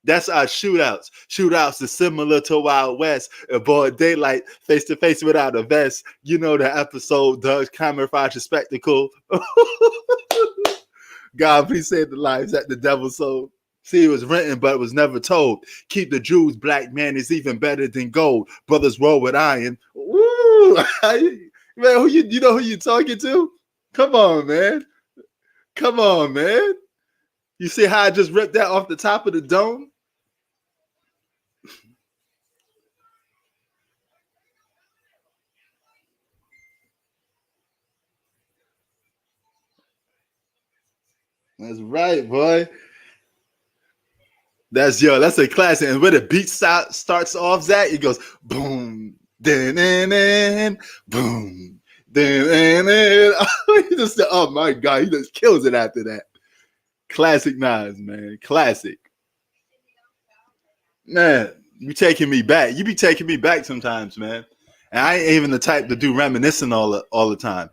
That's our shootouts. Shootouts is similar to Wild West. Avoid daylight face to face without a vest. You know the episode, Doug's camouflage spectacle. God, please save the lives that the devil sold. See, it was written, but it was never told. Keep the Jews, black man is even better than gold. Brothers roll with iron. Woo! Man, you know who you talking to? Come on, man. Come on, man. You see how I just ripped that off the top of the dome? That's right, boy. That's a classic. And where the beat starts off, Zach, it goes boom, then, boom, then. Oh my God, he just kills it after that. Classic Nas, man. Classic. Man, you taking me back. You be taking me back sometimes, man. And I ain't even the type to do reminiscing all the time,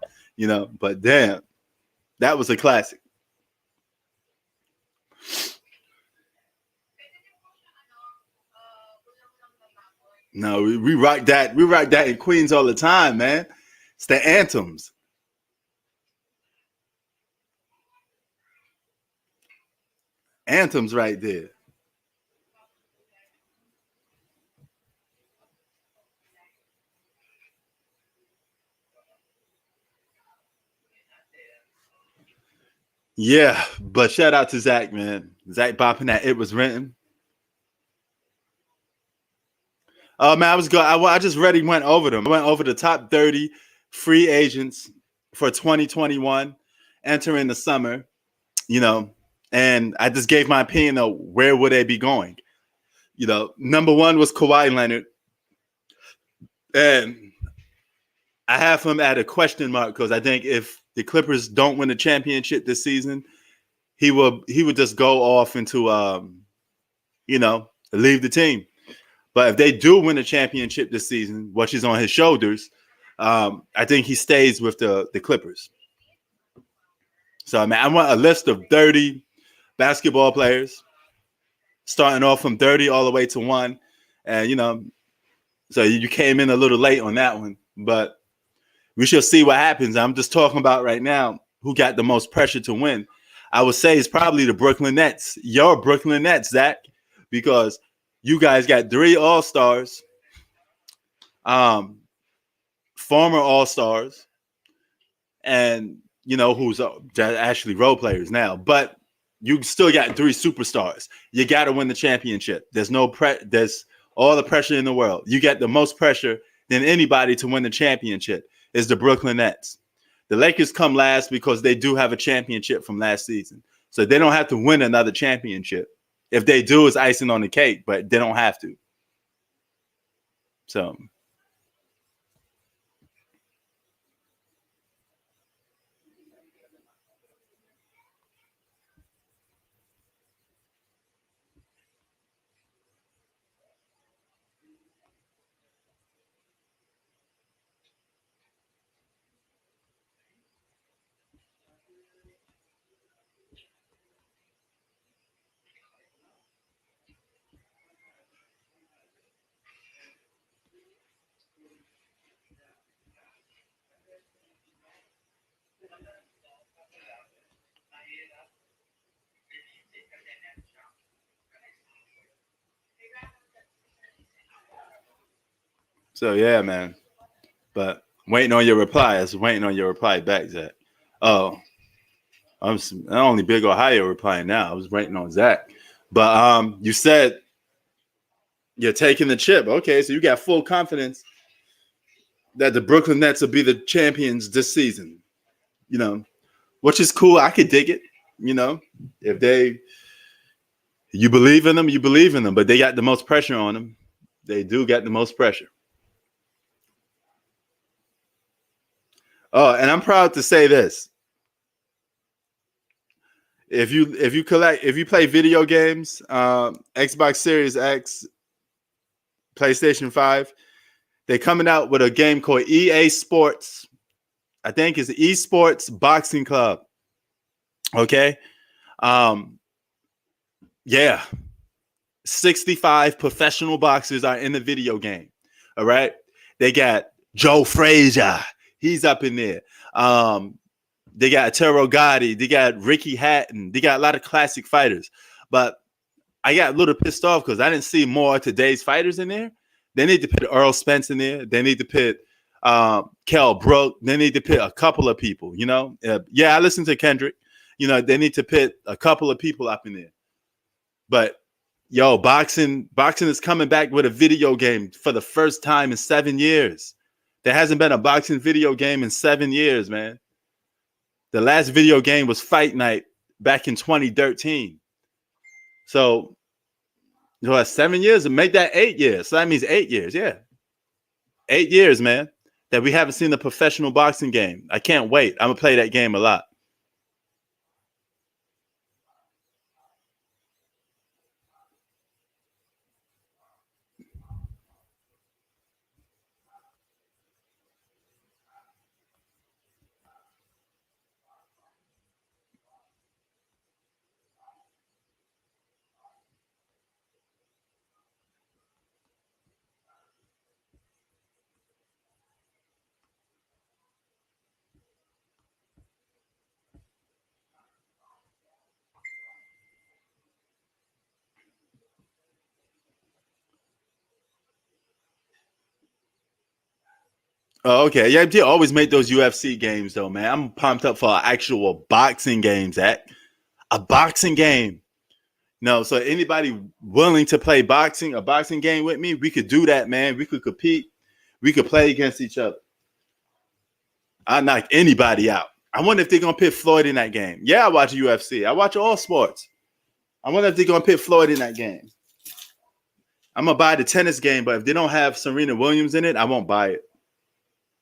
But damn, that was a classic. No, we rock that. We rock that in Queens all the time, man. It's the anthems. Anthems right there. Yeah, but shout out to Zach, man. Zach bopping that It Was Written. Oh man, I was good. I just already went over them. I went over the top 30 free agents for 2021 entering the summer, you know, and I just gave my opinion of where would they be going. Number one was Kawhi Leonard, and I have him at a question mark because I think if the Clippers don't win the championship this season, he would just go off into leave the team. But if they do win the championship this season, which is on his shoulders, I think he stays with the Clippers. So I want a list of 30 basketball players, starting off from 30 all the way to one, and so you came in a little late on that one, but we shall see what happens. I'm just talking about right now who got the most pressure to win. I would say it's probably the Brooklyn Nets. Your Brooklyn Nets, Zach, because you guys got 3 All-Stars, former All-Stars, and who's actually role players now. But you still got 3 superstars. You got to win the championship. There's all the pressure in the world. You get the most pressure than anybody to win the championship is the Brooklyn Nets. The Lakers come last because they do have a championship from last season. So they don't have to win another championship. If they do, it's icing on the cake, but they don't have to. So yeah, man. But waiting on your reply. I was waiting on your reply back, Zach. Oh, I'm only Big Ohio replying now. I was waiting on Zach. But you said you're taking the chip. Okay, so you got full confidence that the Brooklyn Nets will be the champions this season. Which is cool. I could dig it. If you believe in them, you believe in them. But they got the most pressure on them. They do get the most pressure. Oh, and I'm proud to say this. If you play video games, Xbox Series X, PlayStation 5, they're coming out with a game called EA Sports. I think it's Esports Boxing Club. Okay. Yeah. 65 professional boxers are in the video game. All right. They got Joe Frazier. He's up in there. They got Tero Gotti. They got Ricky Hatton. They got a lot of classic fighters. But I got a little pissed off because I didn't see more of today's fighters in there. They need to put Earl Spence in there. They need to put Kell Brook. They need to put a couple of people, I listen to Kendrick. They need to put a couple of people up in there. But, boxing is coming back with a video game for the first time in 7 years. There hasn't been a boxing video game in 7 years, man. The last video game was Fight Night back in 2013. So, 7 years and make that 8 years. So that means 8 years. Yeah. 8 years, man, that we haven't seen a professional boxing game. I can't wait. I'm going to play that game a lot. Oh, okay. Yeah, they always make those UFC games though, man. I'm pumped up for actual boxing games, Zach. A boxing game. No, so anybody willing to play boxing, a boxing game with me, we could do that, man. We could compete. We could play against each other. I knock anybody out. I wonder if they're gonna pit Floyd in that game. Yeah, I watch UFC. I watch all sports. I wonder if they're gonna pit Floyd in that game. I'm gonna buy the tennis game, but if they don't have Serena Williams in it, I won't buy it.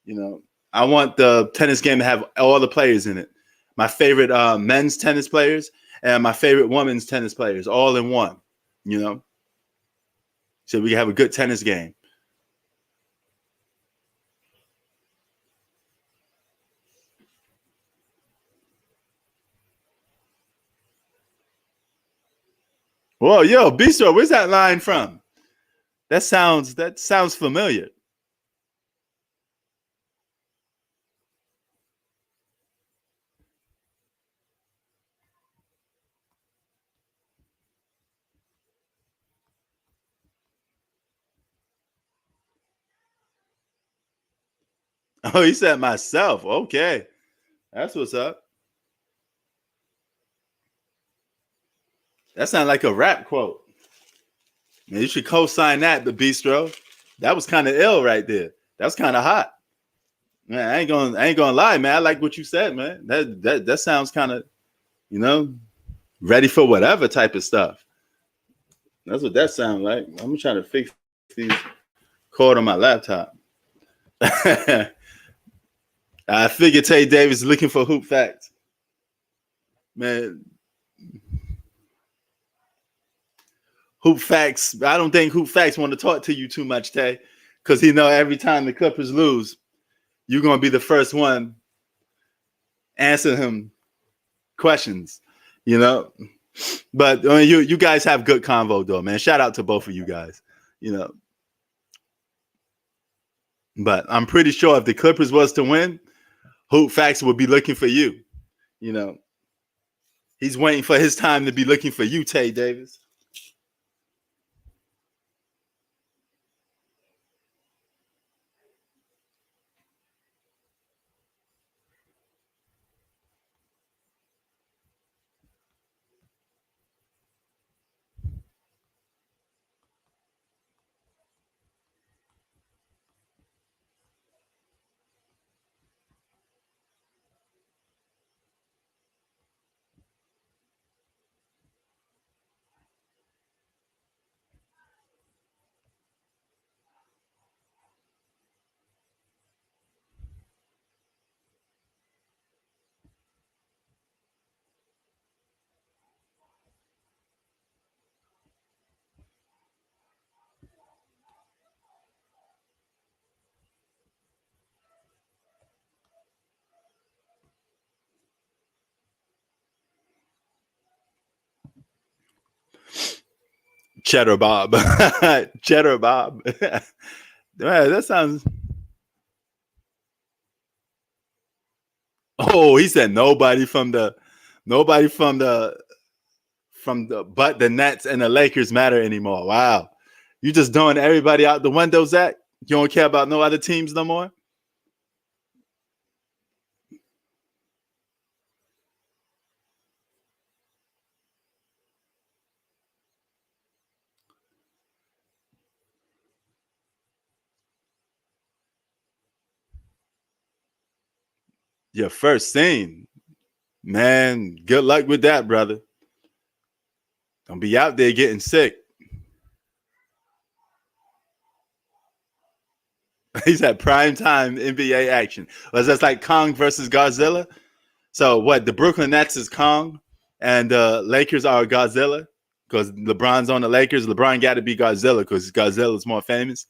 You know, I want the tennis game to have all the players in it. My favorite men's tennis players and my favorite women's tennis players all in one. You know, so we can have a good tennis game. Whoa, yo, Bistro, where's that line from? That sounds familiar. Oh, he said myself. Okay, that's what's up. That sounds like a rap quote. Man, you should co-sign that, the Bistro. That was kind of ill right there. That was kind of hot. Man, I ain't gonna lie, man. I like what you said, man. That sounds kind of, you know, ready for whatever type of stuff. That's what that sounds like. I'm trying to fix these cord on my laptop. I figured Tay Davis looking for hoop facts. Man, hoop facts. I don't think hoop facts want to talk to you too much, Tay, because he know every time the Clippers lose, you're gonna be the first one answering him questions. You know, but you guys have good convo though, man. Shout out to both of you guys. You know, but I'm pretty sure if the Clippers was to win, Hoop Facts would be looking for you. You know, he's waiting for his time to be looking for you, Tay Davis. Cheddar Bob. Cheddar Bob. Man, that sounds. Oh, he said nobody from the but the Nets and the Lakers matter anymore. Wow. You just throwing everybody out the window, Zach? You don't care about no other teams no more? Your first thing. Man, good luck with that, brother. Don't be out there getting sick. He's at prime time NBA action. Was that like Kong versus Godzilla? So what? The Brooklyn Nets is Kong, and the Lakers are Godzilla because LeBron's on the Lakers. LeBron got to be Godzilla because Godzilla is more famous.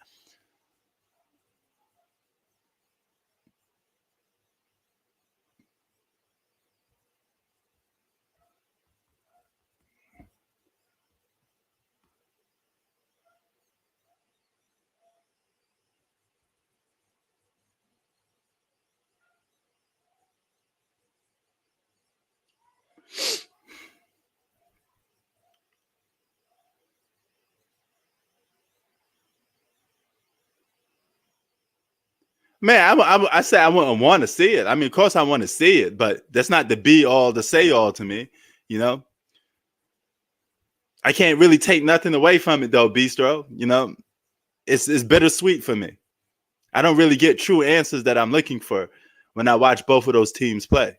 Man, I say I wouldn't want to see it. I mean, of course I want to see it, but that's not the be all, the say all to me. You know, I can't really take nothing away from it though, Bistro. You know, it's bittersweet for me. I don't really get true answers that I'm looking for when I watch both of those teams play.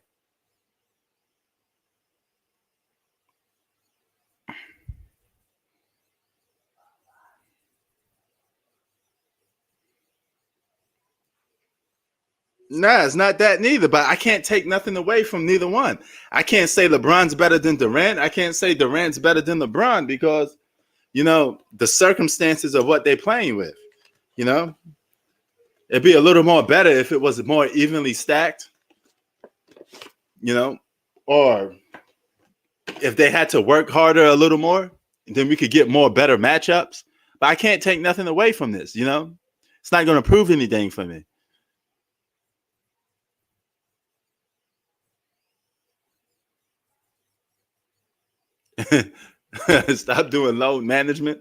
Nah, it's not that neither, but I can't take nothing away from neither one. I can't say LeBron's better than Durant. I can't say Durant's better than LeBron because, you know, the circumstances of what they're playing with. You know, it'd be a little more better if it was more evenly stacked, you know, or if they had to work harder a little more, then we could get more better matchups. But I can't take nothing away from this, you know? It's not going to prove anything for me. Stop doing load management.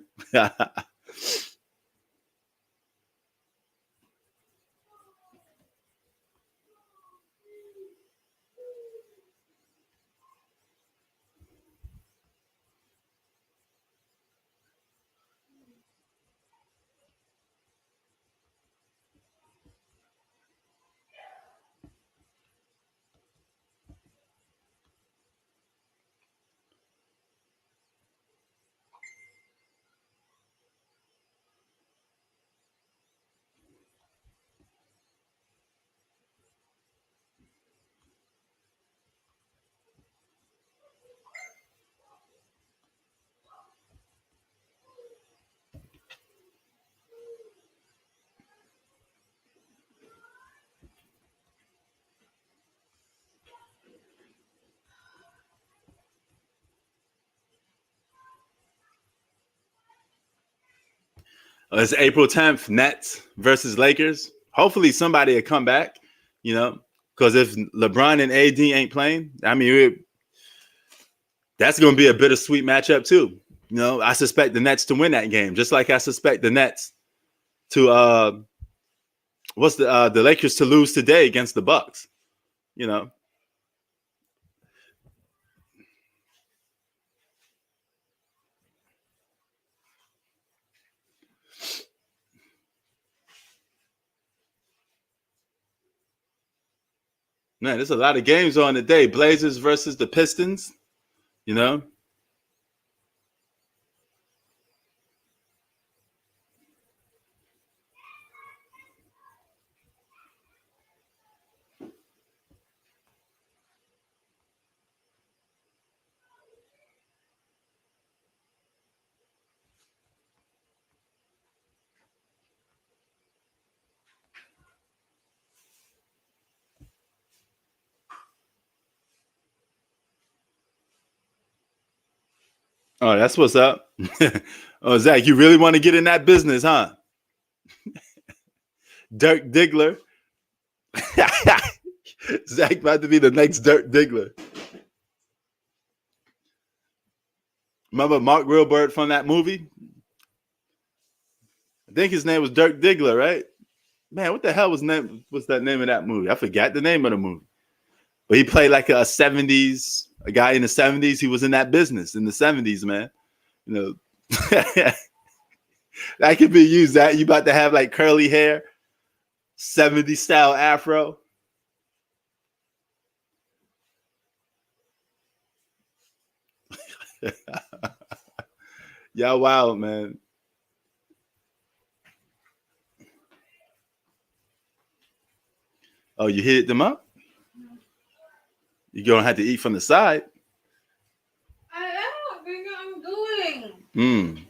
It's April 10th, Nets versus Lakers. Hopefully somebody will come back, you know, because if LeBron and AD ain't playing, I mean, that's going to be a bittersweet matchup too. You know, I suspect the Nets to win that game, just like I suspect the Nets to the Lakers to lose today against the Bucks. You know, man, there's a lot of games on today. Blazers versus the Pistons. You know, oh, that's what's up. Oh, Zach, you really want to get in that business, huh? Dirk Diggler. Zach about to be the next Dirk Diggler. Remember Mark Wahlberg from that movie? I think his name was Dirk Diggler, right? Man, what the hell was that name of that movie? I forgot the name of the movie. But he played like a guy in the 70s. He was in that business in the 70s, man. You know, that could be used. That you about to have like curly hair, 70s style afro. Y'all wild, man. Oh, you hit them up? You're gonna have to eat from the side. I don't think I'm doing. Mm.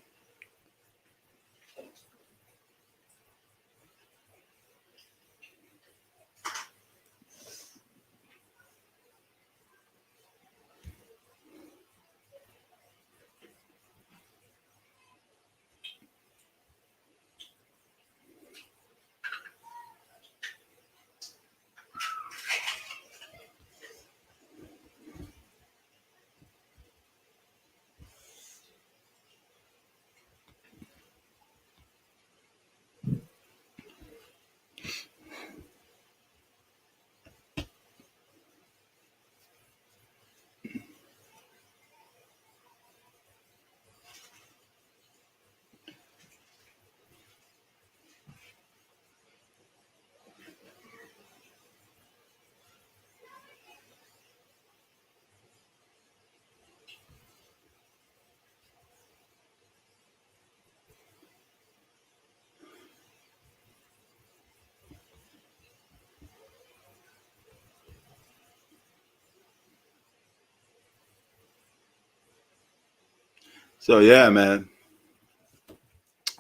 So yeah, man.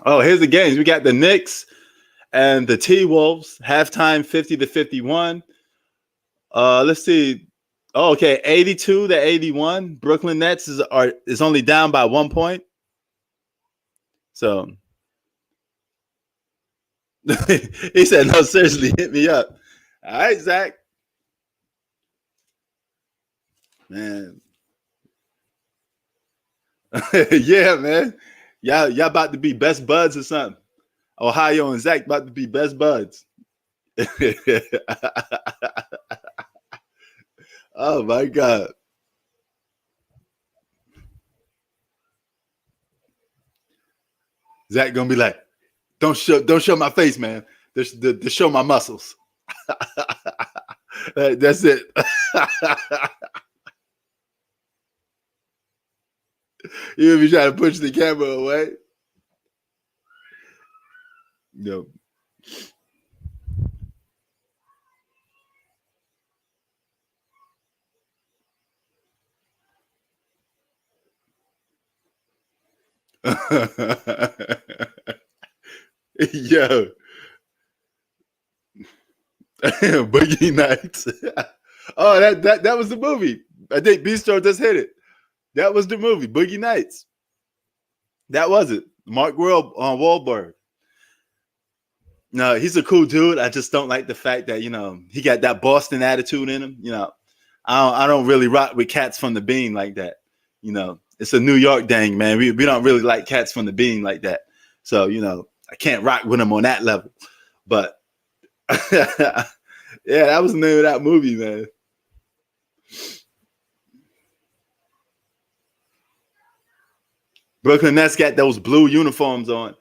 Oh, here's the games. We got the Knicks and the T Wolves. Halftime 50-51. Let's see. Oh, okay, 82-81. Brooklyn Nets is only down by 1 point. So he said, "No, seriously, hit me up." All right, Zach. Man, yeah, man. Y'all about to be best buds or something. Ohio and Zach about to be best buds. Oh my god. Zach gonna be like, don't show my face, man. Just show my muscles. That's it. You be trying to push the camera away. No. Yo. Boogie Nights. Oh, that was the movie. I think Bistro just hit it. That was the movie, Boogie Nights. That was it. Mark Wahlberg. No, he's a cool dude. I just don't like the fact that he got that Boston attitude in him. I don't really rock with cats from the bean like that. It's a New York thing, man. We don't really like cats from the bean like that. So I can't rock with him on that level. But yeah, that was the name of that movie, man. Brooklyn Nets got those blue uniforms on.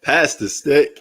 Pass the stick.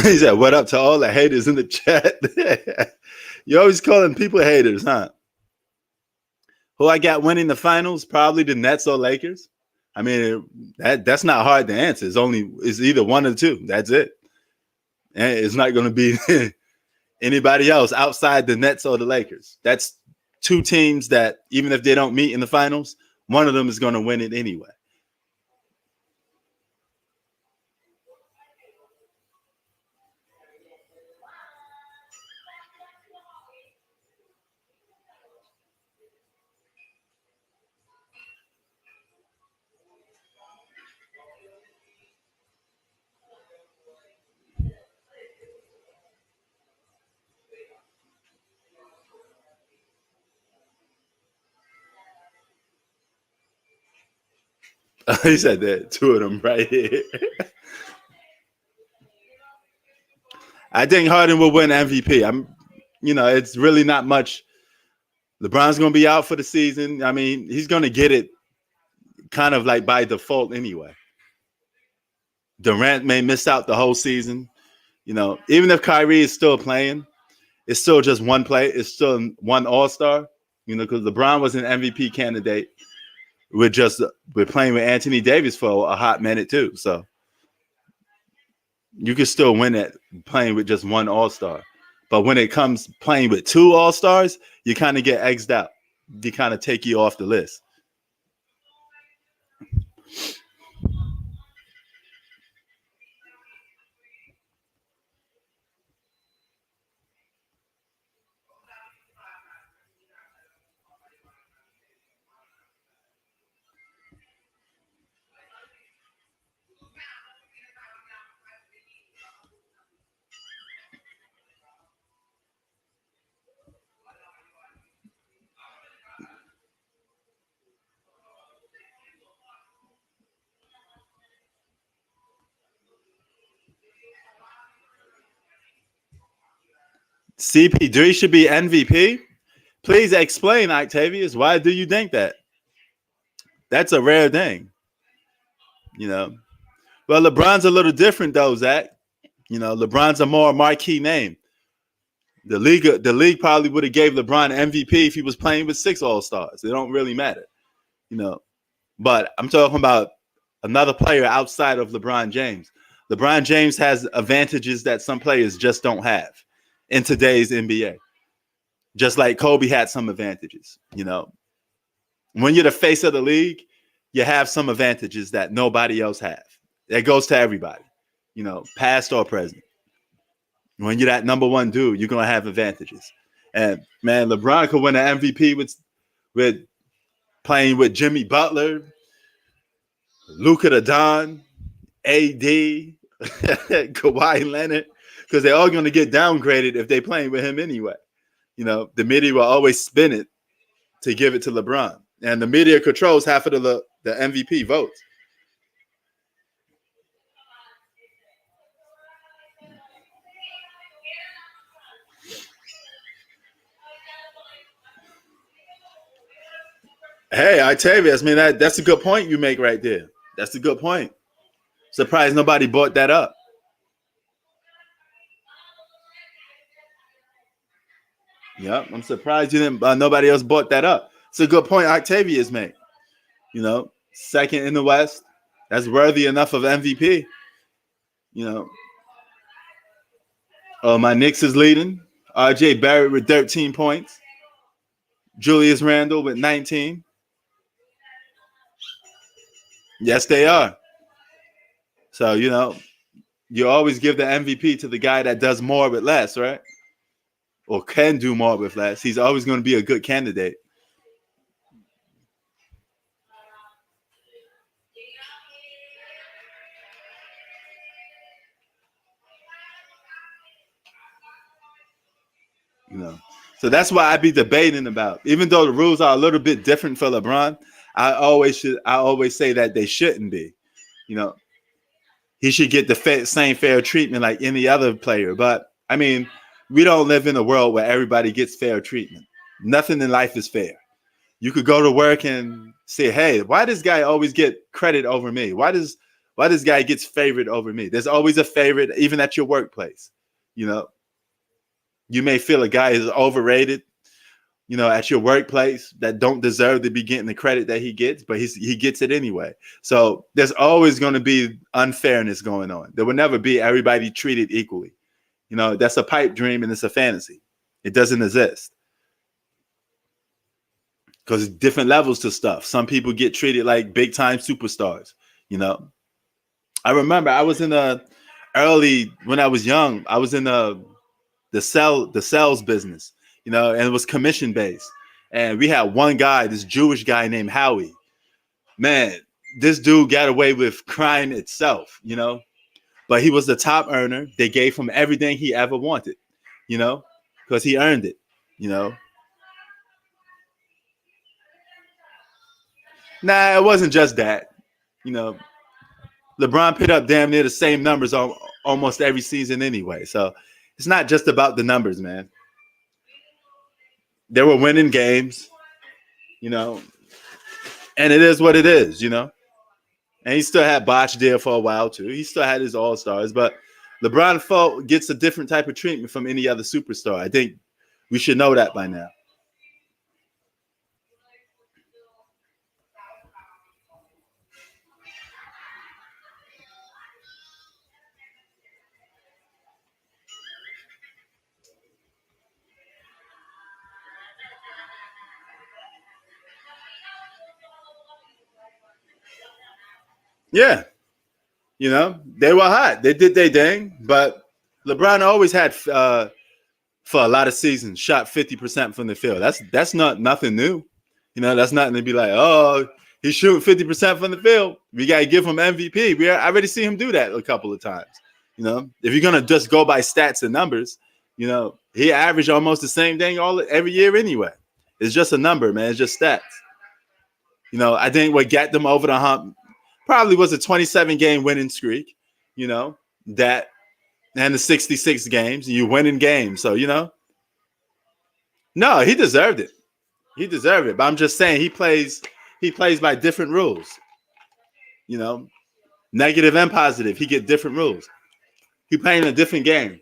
He said, "What up to all the haters in the chat?" You always calling people haters, huh? Who I got winning the finals? Probably the Nets or Lakers. I mean, that's not hard to answer. It's either one or two. That's it. And it's not going to be anybody else outside the Nets or the Lakers. That's two teams that even if they don't meet in the finals, one of them is going to win it anyway. He said that, two of them right here. I think Harden will win MVP. It's really not much. LeBron's going to be out for the season. I mean, he's going to get it kind of like by default anyway. Durant may miss out the whole season. Even if Kyrie is still playing, it's still just one play. It's still one All-Star, because LeBron was an MVP candidate. We're playing with Anthony Davis for a hot minute too. So you can still win it playing with just one All-Star. But when it comes playing with two All-Stars, you kind of get X'd out. They kind of take you off the list. CP3 should be MVP. Please explain, Octavius. Why do you think that? That's a rare thing. Well, LeBron's a little different though, Zach. LeBron's a more marquee name. The league probably would have gave LeBron MVP if he was playing with 6 All-Stars. It don't really matter. But I'm talking about another player outside of LeBron James. LeBron James has advantages that some players just don't have in today's NBA. Just like Kobe had some advantages, When you're the face of the league, you have some advantages that nobody else have. That goes to everybody, past or present. When you're that number one dude, you're going to have advantages. And, man, LeBron could win an MVP with playing with Jimmy Butler, Luka the Don, AD, Kawhi Leonard, because they're all going to get downgraded if they're playing with him anyway. The media will always spin it to give it to LeBron. And the media controls half of the MVP votes. Hey, Octavius, that's a good point you make right there. That's a good point. Surprised nobody brought that up. Yep, I'm surprised nobody else brought that up. It's a good point Octavius made. Second in the West, that's worthy enough of MVP. My Knicks is leading. RJ Barrett with 13 points. Julius Randle with 19. Yes, they are. So, you always give the MVP to the guy that does more with less, right? Or can do more with less. He's always going to be a good candidate. So that's why I be debating about. Even though the rules are a little bit different for LeBron, I always say that they shouldn't be. He should get the same fair treatment like any other player. But I mean, we don't live in a world where everybody gets fair treatment. Nothing in life is fair. You could go to work and say, "Hey, why does guy always get credit over me? Why does guy gets favored over me?" There's always a favorite, even at your workplace. You may feel a guy is overrated, at your workplace that don't deserve to be getting the credit that he gets, but he gets it anyway. So there's always going to be unfairness going on. There will never be everybody treated equally. That's a pipe dream and it's a fantasy. It doesn't exist. Because different levels to stuff. Some people get treated like big time superstars. I remember I was in when I was young, I was in the sales business, and it was commission based. And we had one guy, this Jewish guy named Howie. Man, this dude got away with crime itself, but he was the top earner. They gave him everything he ever wanted, because he earned it, Nah, it wasn't just that. You know, LeBron put up damn near the same numbers almost every season anyway. So it's not just about the numbers, man. They were winning games, you know, and it is what it is, you know. And he still had Bosh there for a while too. He still had his all stars, but LeBron felt gets a different type of treatment from any other superstar. I think we should know that by now. Yeah, you know, they were hot. They did their thing, but LeBron always had for a lot of seasons shot 50% from the field. That's not nothing new. You know, that's nothing to be like, oh, he's shooting 50% from the field. We gotta give him MVP. I already see him do that a couple of times. You know, if you're gonna just go by stats and numbers, you know, he averaged almost the same thing every year anyway. It's just a number, man. It's just stats. You know, I think what got them over the hump probably was a 27 game winning streak. You know, that and the 66 games, you winning games. So, you know, no, he deserved it. He deserved it. But I'm just saying he plays by different rules. You know, negative and positive. He get different rules. He playing a different game.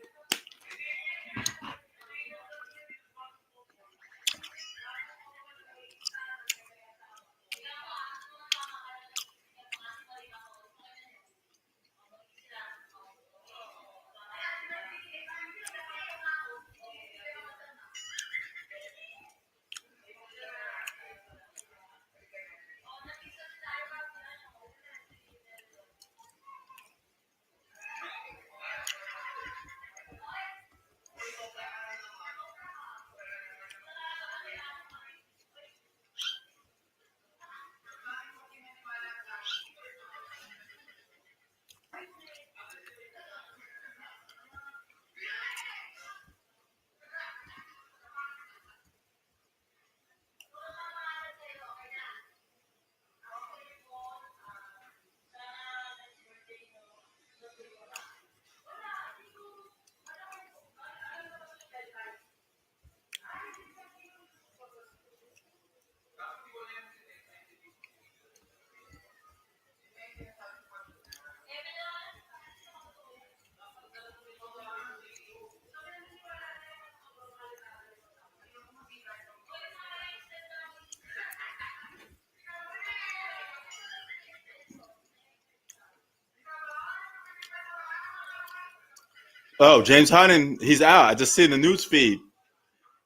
Oh, James Harden, he's out. I just seen the news feed.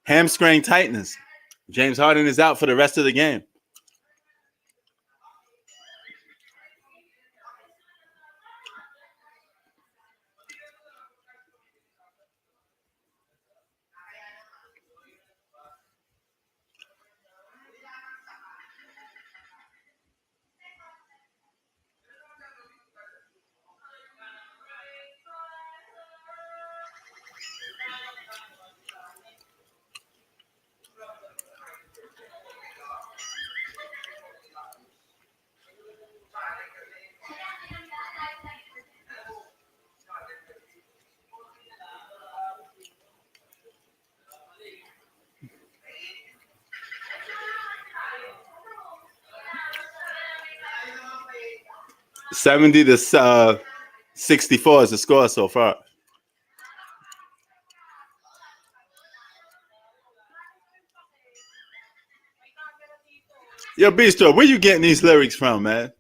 Hamstring tightness. James Harden is out for the rest of the game. $70 to 64 is the score so far. Yo, Bistro, where you getting these lyrics from, man?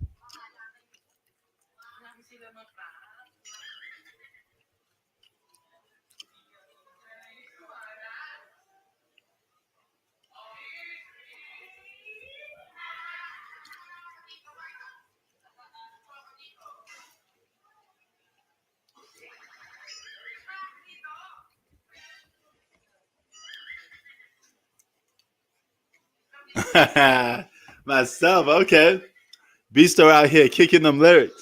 Myself, okay. Bistro out here kicking them lyrics.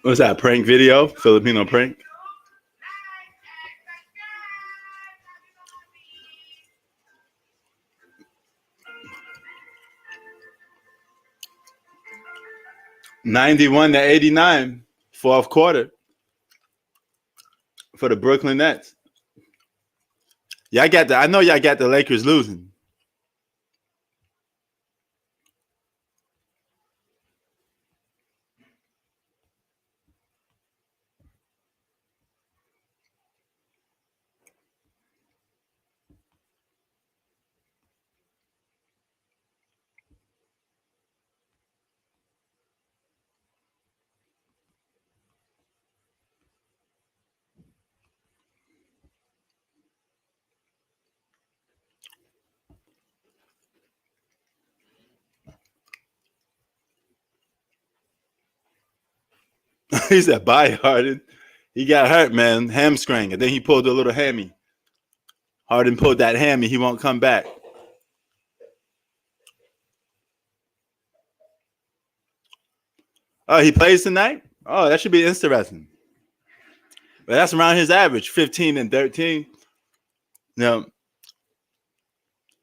What's that, prank video? Filipino prank? $91-89, fourth quarter for the Brooklyn Nets. I know y'all got the Lakers losing. He said, bye, Harden. He got hurt, man. Hamstring. And then he pulled a little hammy. Harden pulled that hammy. He won't come back. Oh, he plays tonight? Oh, that should be interesting. But that's around his average, 15 and 13. Now,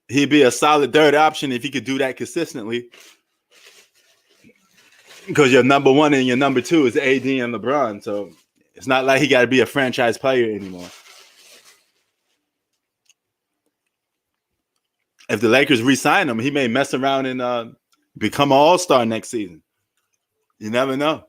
he'd be a solid third option if he could do that consistently. Because your number one and your number two is AD and LeBron. So it's not like he got to be a franchise player anymore. If the Lakers re-sign him, he may mess around and become an all-star next season. You never know.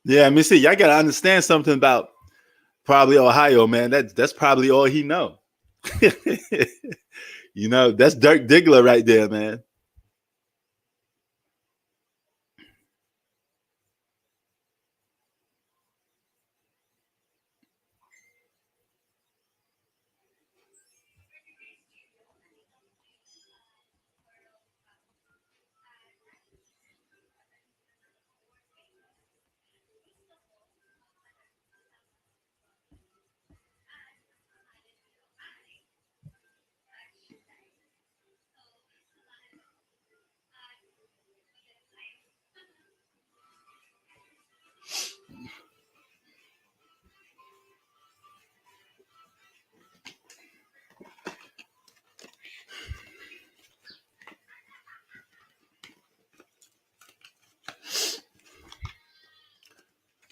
Yeah, I mean, see, y'all got to understand something about probably Ohio, man. That's probably all he know. You know, that's Dirk Diggler right there, man.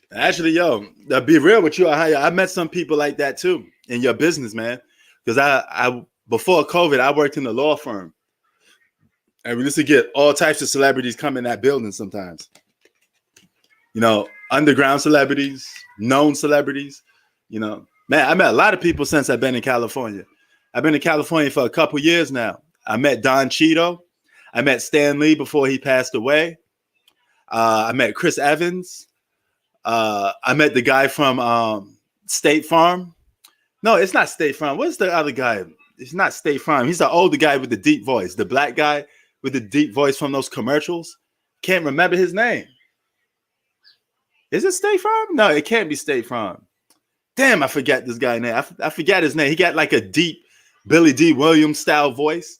Actually, yo, to be real with you, I met some people like that too in your business, man. Because I before COVID, I worked in a law firm, and we used to get all types of celebrities come in that building sometimes. You know, underground celebrities, known celebrities. You know, man, I met a lot of people since I've been in California. I've been in California for a couple years now. I met Don Cheeto. I met Stan Lee before he passed away. I met Chris Evans. I met the guy from State Farm. No, it's not State Farm. What's the other guy? It's not State Farm. He's the older guy with the deep voice, the black guy with the deep voice from those commercials. Can't remember his name. Is it State Farm? No, it can't be State Farm. Damn, I forget this guy's name. I forget his name. He got like a deep Billy D. Williams style voice.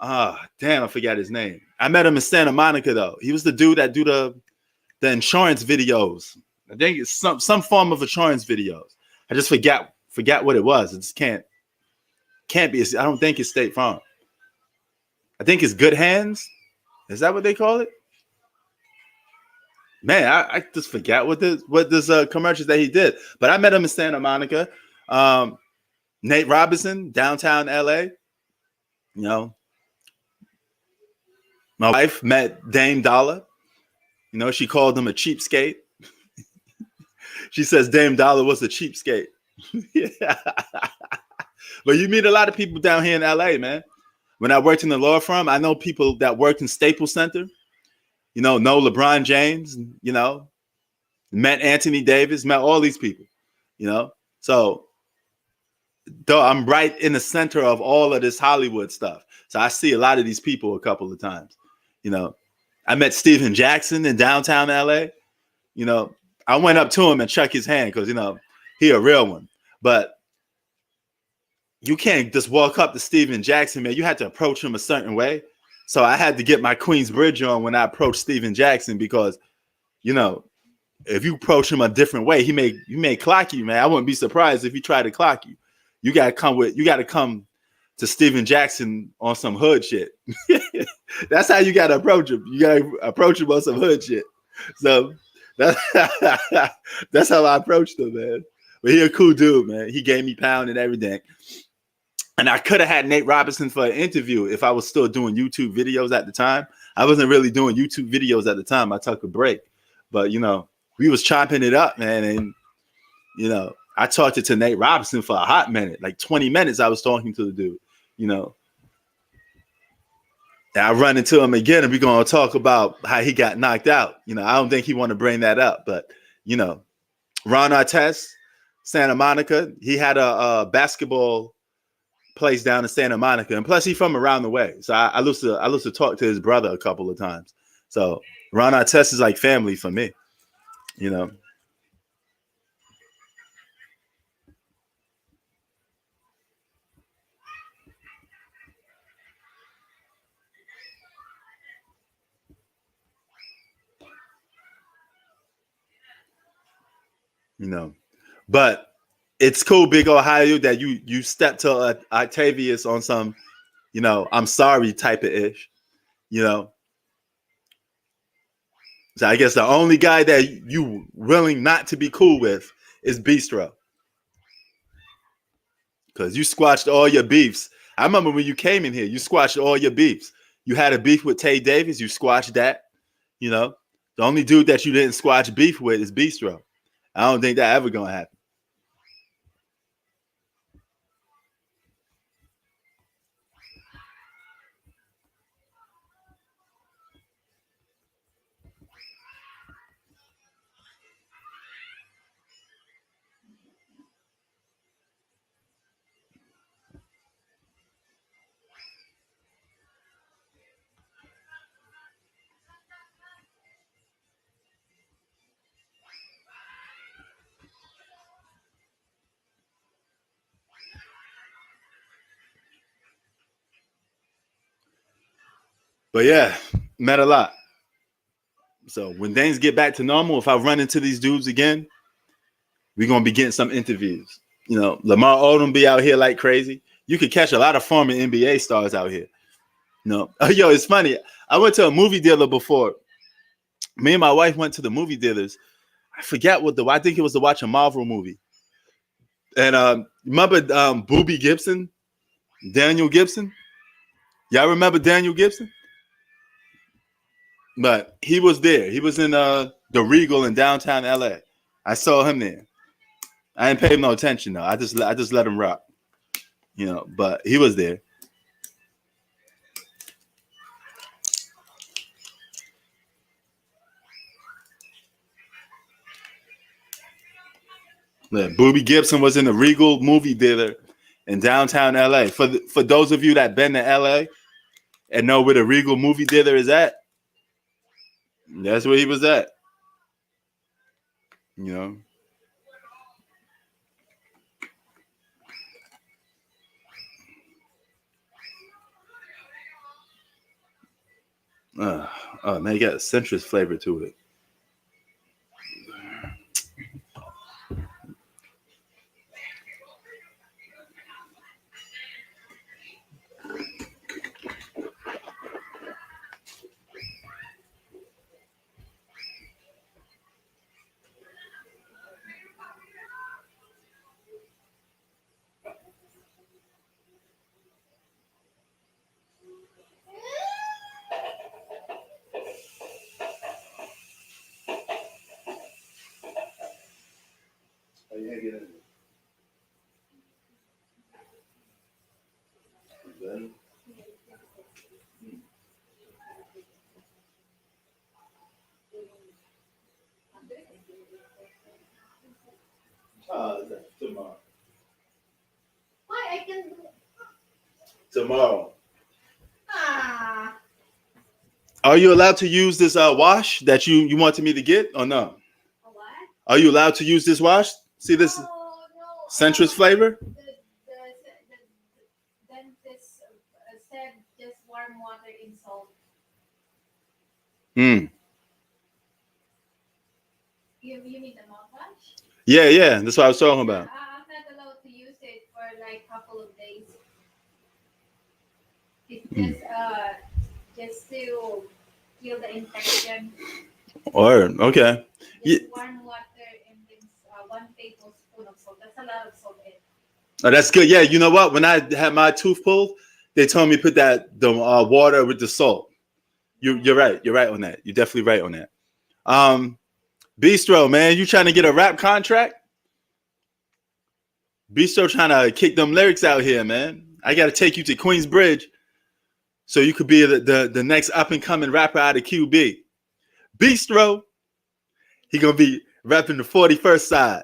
Damn, I forgot his name. I met him in Santa Monica though. He was the dude that do the insurance videos. I think it's some form of insurance videos. I just forgot what it was. It just can't be. I don't think it's State Farm. I think it's Good Hands. Is that what they call it? Man, I just forgot what this commercials that he did. But I met him in Santa Monica. Nate Robinson, downtown LA. You know, my wife met Dame Dollar. You know, she called him a cheapskate. She says Dame Dollar was a cheapskate. Yeah. But you meet a lot of people down here in LA, man. When I worked in the law firm, I know people that worked in Staples Center. You know LeBron James, you know, met Anthony Davis, met all these people, you know. So though I'm right in the center of all of this Hollywood stuff. So I see a lot of these people a couple of times. You know, I met Steven Jackson in downtown LA. You know, I went up to him and shook his hand because, you know, he a real one. But you can't just walk up to Steven Jackson, man. You had to approach him a certain way. So I had to get my Queensbridge on when I approached Steven Jackson because, you know, if you approach him a different way, he may clock you, man. I wouldn't be surprised if he tried to clock you. You got to come to Steven Jackson on some hood shit. That's how you got to approach him. You got to approach him on some hood shit. So that's how I approached him, man. But he a cool dude, man. He gave me pound and everything. And I could have had Nate Robinson for an interview if I was still doing YouTube videos at the time. I wasn't really doing YouTube videos at the time. I took a break. But, you know, we was chopping it up, man. And, you know, I talked to Nate Robinson for a hot minute. Like 20 minutes I was talking to the dude, you know. And I run into him again and we're going to talk about how he got knocked out. You know, I don't think he want to bring that up. But, you know, Ron Artest, Santa Monica, he had a basketball place down in Santa Monica, and plus he's from around the way. So I used to talk to his brother a couple of times. So Ron Artest is like family for me, you know. You know, but it's cool, Big Ohio, that you stepped to Octavius on some, you know, I'm sorry type of ish, you know. So I guess the only guy that you willing not to be cool with is Bistro, because you squashed all your beefs. I remember when you came in here, you squashed all your beefs. You had a beef with Tay Davis, you squashed that. You know, the only dude that you didn't squash beef with is Bistro. I don't think that ever gonna happen. But yeah, met a lot. So when things get back to normal, if I run into these dudes again, we're gonna be getting some interviews. You know, Lamar Odom be out here like crazy. You could catch a lot of former NBA stars out here. You know, yo, it's funny. I went to a movie dealer before. Me and my wife went to the movie dealers. I forget I think it was to watch a Marvel movie. And remember Boobie Gibson, Daniel Gibson? Y'all remember Daniel Gibson? But he was there. He was in the Regal in downtown LA. I saw him there. I didn't pay him no attention though. I just let him rock. You know, but he was there. Look, Boobie Gibson was in the Regal movie theater in downtown LA. For those of you that been to LA and know where the Regal movie theater is at, that's where he was at. You know. Oh man, you got a citrus flavor to it. Tomorrow. Why I can do? Tomorrow. Ah. Are you allowed to use this wash that you wanted me to get or no? A what? Are you allowed to use this wash? See this No, citrus flavor? The dentist said just warm water in salt. Mm. You mean the mouthwash? Yeah. That's what I was talking about. I'm not allowed to use it for like a couple of days. It's just to kill the infection. Or okay. Just warm water and then 1 tablespoon of salt. That's a lot of salt in. Oh, that's good. Yeah, you know what? When I had my tooth pulled, they told me put the water with the salt. You're right. You're right on that. You're definitely right on that. Bistro, man, you trying to get a rap contract? Bistro trying to kick them lyrics out here, man. I got to take you to Queensbridge so you could be the next up and coming rapper out of QB. Bistro, he gonna be rapping the 41st side,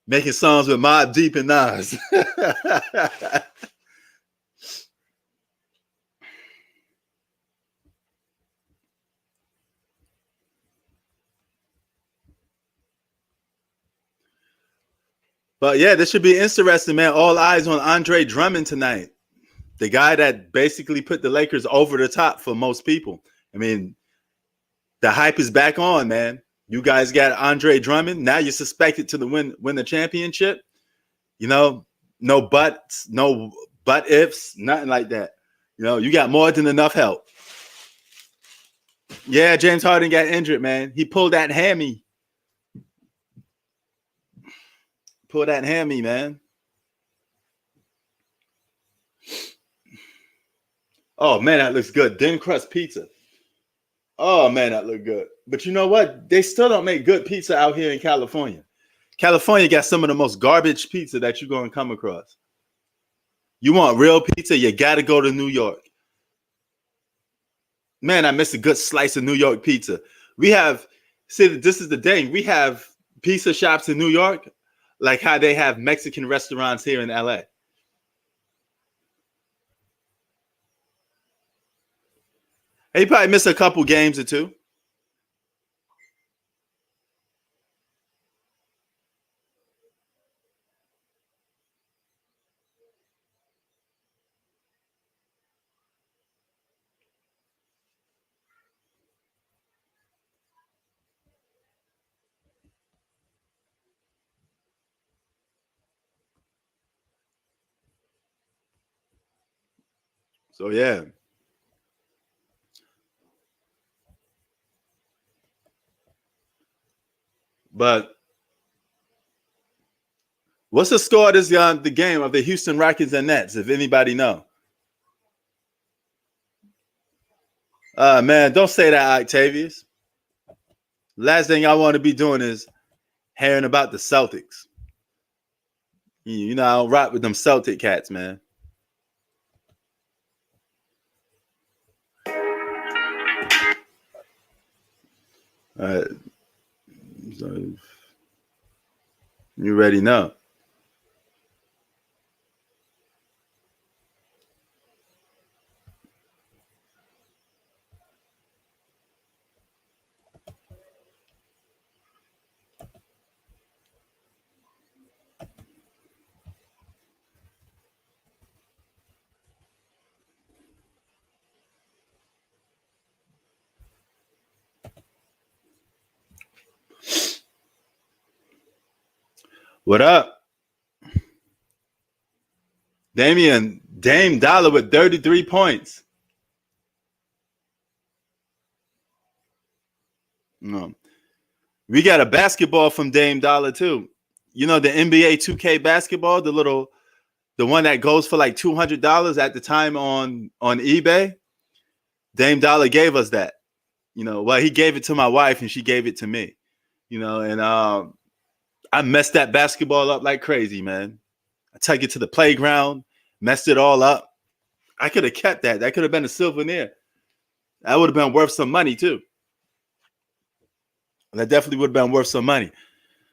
making songs with Mobb Deep and Nas. But yeah, this should be interesting, man. All eyes on Andre Drummond tonight. The guy that basically put the Lakers over the top for most people. I mean, the hype is back on, man. You guys got Andre Drummond. Now you're suspected to win the championship. You know, no buts, no but ifs, nothing like that. You know, you got more than enough help. Yeah, James Harden got injured, man. He pulled that hammy. Pull that hammy, man. Oh man, that looks good. Thin crust pizza. Oh man, that looked good. But you know what? They still don't make good pizza out here in California. California got some of the most garbage pizza that you're going to come across. You want real pizza, you got to go to New York. Man, I miss a good slice of New York pizza. See, this is the thing. We have pizza shops in New York, like how they have Mexican restaurants here in LA. He probably missed a couple games or two. So yeah. But what's the score of this the game of the Houston Rockets and Nets, if anybody know? Man, don't say that, Octavius. Last thing I want to be doing is hearing about the Celtics. You know, I don't rock with them Celtic cats, man. So you already know. What up? Dame Dollar with 33 points. No. We got a basketball from Dame Dollar too. You know the NBA 2K basketball, the one that goes for like $200 at the time on eBay. Dame Dollar gave us that. Well, he gave it to my wife and she gave it to me. And I messed that basketball up like crazy, man. I took it to the playground, messed it all up. I could have kept that. That could have been a souvenir. That would have been worth some money too. That definitely would have been worth some money.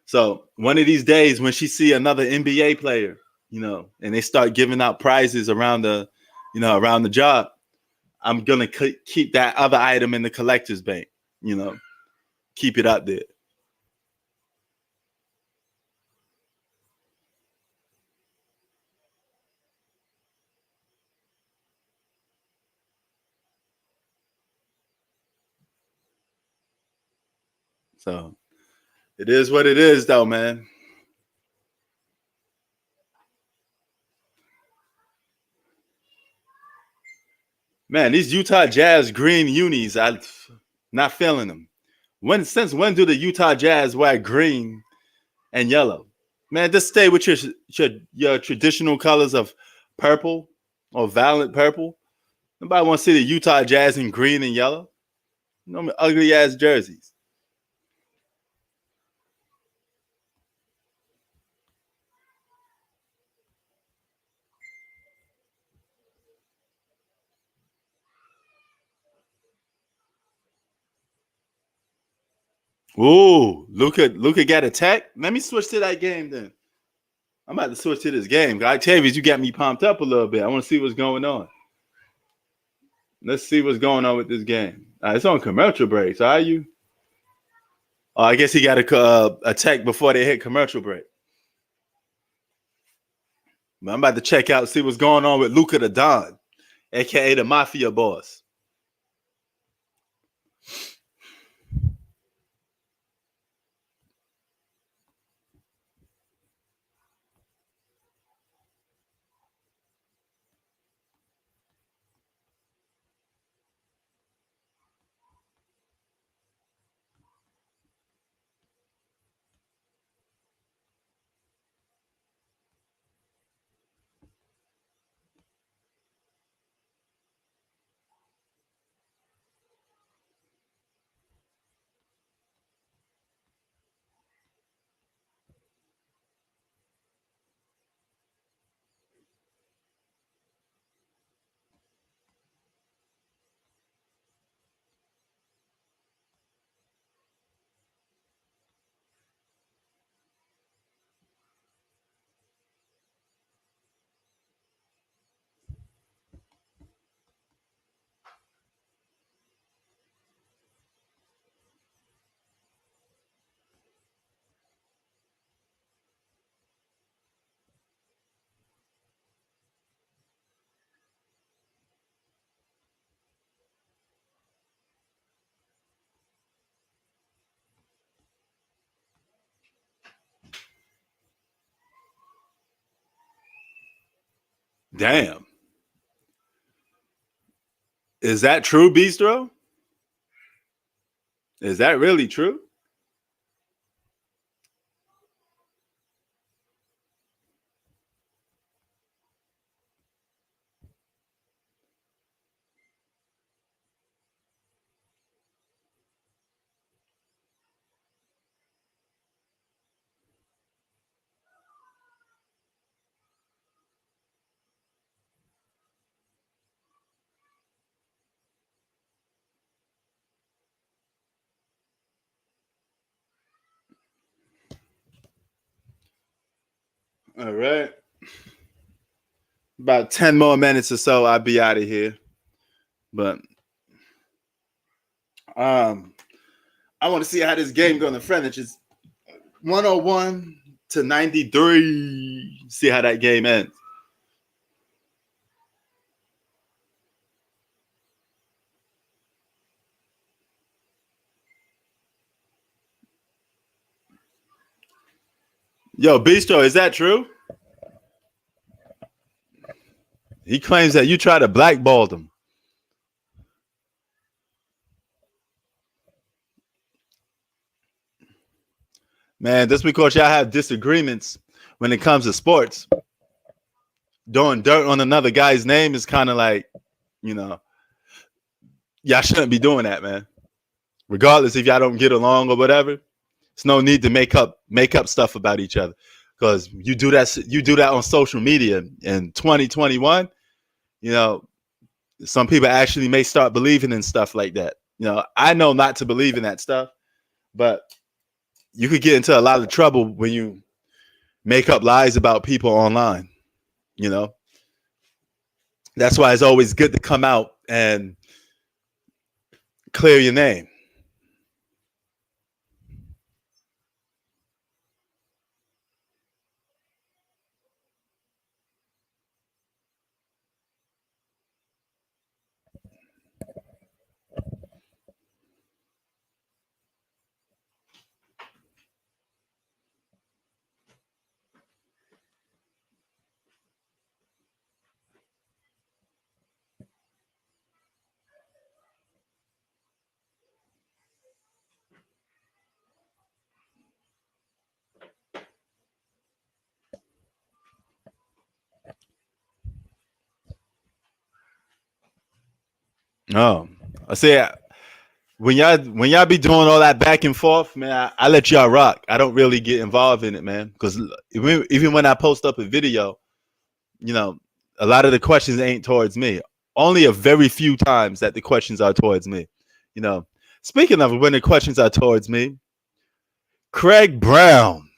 So one of these days when she see another NBA player, and they start giving out prizes around the job, I'm gonna keep that other item in the collector's bank. Keep it up there. So it is what it is, though, man. Man, these Utah Jazz green unis, I'm not feeling them. Since when do the Utah Jazz wear green and yellow? Man, just stay with your traditional colors of purple or violet purple. Nobody wants to see the Utah Jazz in green and yellow. Ugly ass jerseys. Ooh, Luka got attacked. Let me switch to that game then. I'm about to switch to this game. Octavius, you got me pumped up a little bit. I want to see what's going on. Let's see what's going on with this game. It's on commercial break. So are you? Oh, I guess he got a attack before they hit commercial break. But I'm about to check out, see what's going on with Luka the Don, aka the Mafia boss. Damn. Is that true, Bistro? Is that really true? All right. About 10 more minutes or so, I'll be out of here. But I want to see how this game going to finish. It's 101 to 93. See how that game ends. Yo, Bistro, is that true? He claims that you tried to blackball him. Man, just because y'all have disagreements when it comes to sports, doing dirt on another guy's name is kind of like, you know, y'all shouldn't be doing that, man. Regardless if y'all don't get along or whatever, it's no need to make up stuff about each other, because you do that on social media in 2021. You know, some people actually may start believing in stuff like that. You know, I know not to believe in that stuff, but you could get into a lot of trouble when you make up lies about people online. You know, that's why it's always good to come out and clear your name. Oh, I say when y'all be doing all that back and forth, man, I let y'all rock. I don't really get involved in it, man, because even when I post up a video, you know, a lot of the questions ain't towards me. Only a very few times that the questions are towards me. You know, speaking of when the questions are towards me, Craig Brown,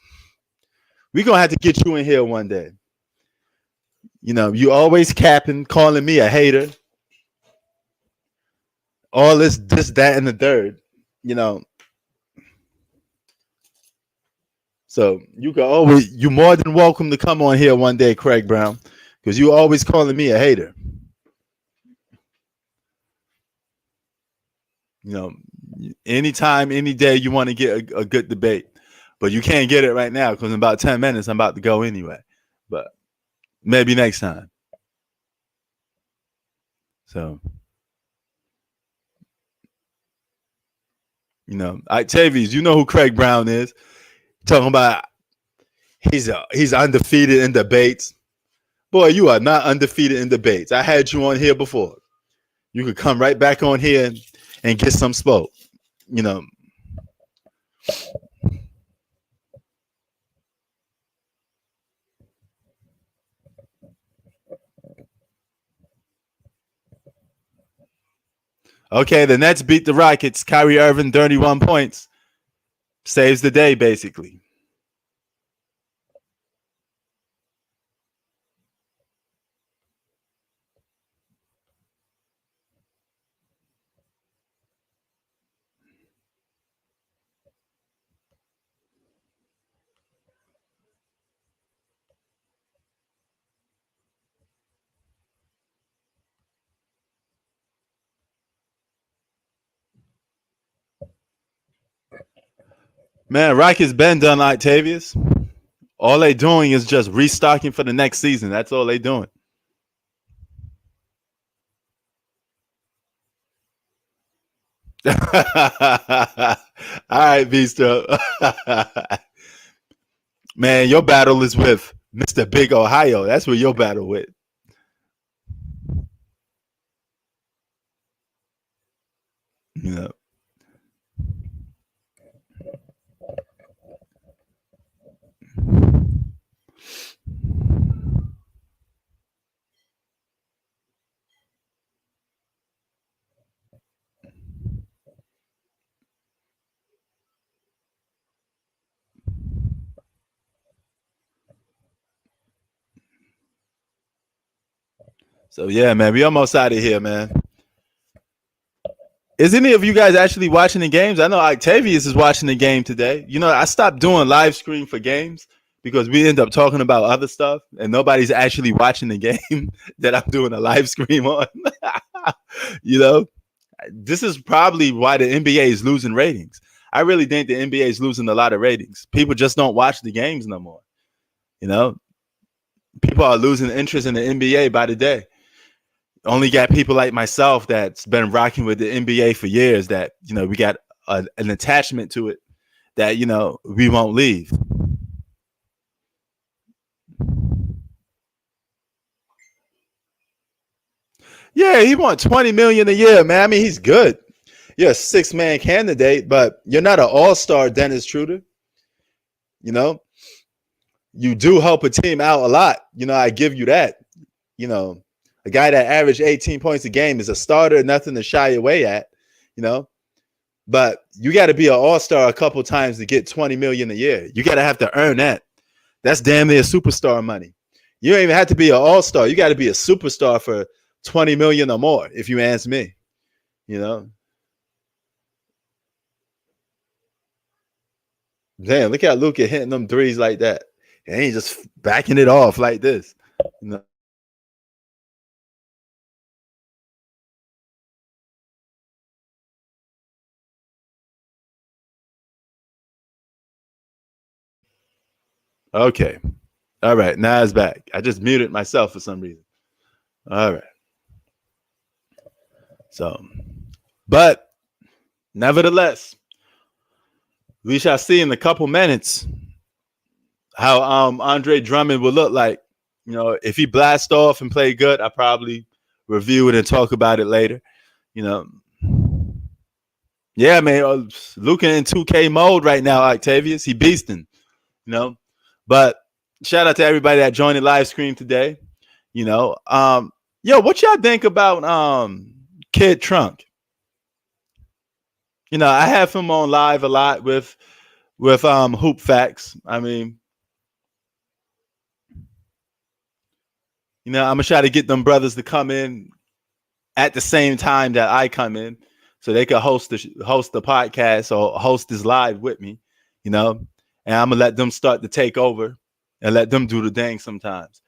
we gonna have to get you in here one day. You know, you always capping, calling me a hater, all this, that, and the third. You know, so you more than welcome to come on here one day, Craig Brown, because you always calling me a hater. You know, anytime, any day you want to get a good debate, but you can't get it right now because in about 10 minutes I'm about to go anyway. But maybe next time. So, you know, Octavius, you know who Craig Brown is. Talking about he's undefeated in debates. Boy, you are not undefeated in debates. I had you on here before. You could come right back on here and get some smoke. You know. Okay, the Nets beat the Rockets. Kyrie Irving, 31 points. Saves the day, basically. Man, Rockets been done, Octavius. All they doing is just restocking for the next season. That's all they doing. All right, Beasto. Man, your battle is with Mr. Big Ohio. That's what your battle with. Yeah. So yeah, man, we almost out of here, man. Is any of you guys actually watching the games? I know Octavius is watching the game today. You know, I stopped doing live stream for games because we end up talking about other stuff and nobody's actually watching the game that I'm doing a live stream on. You know, this is probably why the NBA is losing ratings. I really think the NBA is losing a lot of ratings. People just don't watch the games no more. You know, people are losing interest in the NBA by the day. Only got people like myself that's been rocking with the NBA for years that, we got an attachment to it that, we won't leave. Yeah, he won 20 million a year, man. I mean, he's good. You're a 6-man candidate, but you're not an all-star, Dennis Schroeder. You do help a team out a lot. I give you that. A guy that averaged 18 points a game is a starter, nothing to shy away at, but you got to be an all-star a couple times to get 20 million a year. You got to have to earn that. That's damn near superstar money. You don't even have to be an all-star. You got to be a superstar for 20 million or more, if you ask me. Damn, look at Luka hitting them threes like that. He ain't just backing it off like this. Okay. All right. Now it's back. I just muted myself for some reason. All right. So, but nevertheless, we shall see in a couple minutes how Andre Drummond will look like. If he blasts off and play good, I'll probably review it and talk about it later. Yeah, man, Luka in 2K mode right now, Octavius. He beasting, But shout out to everybody that joined the live stream today. Yo, what y'all think about Kid Trunk? I have him on live a lot with Hoop Facts. I mean, I'm gonna try to get them brothers to come in at the same time that I come in, so they can host the podcast or host this live with me. And I'm gonna let them start to take over and let them do the thing sometimes.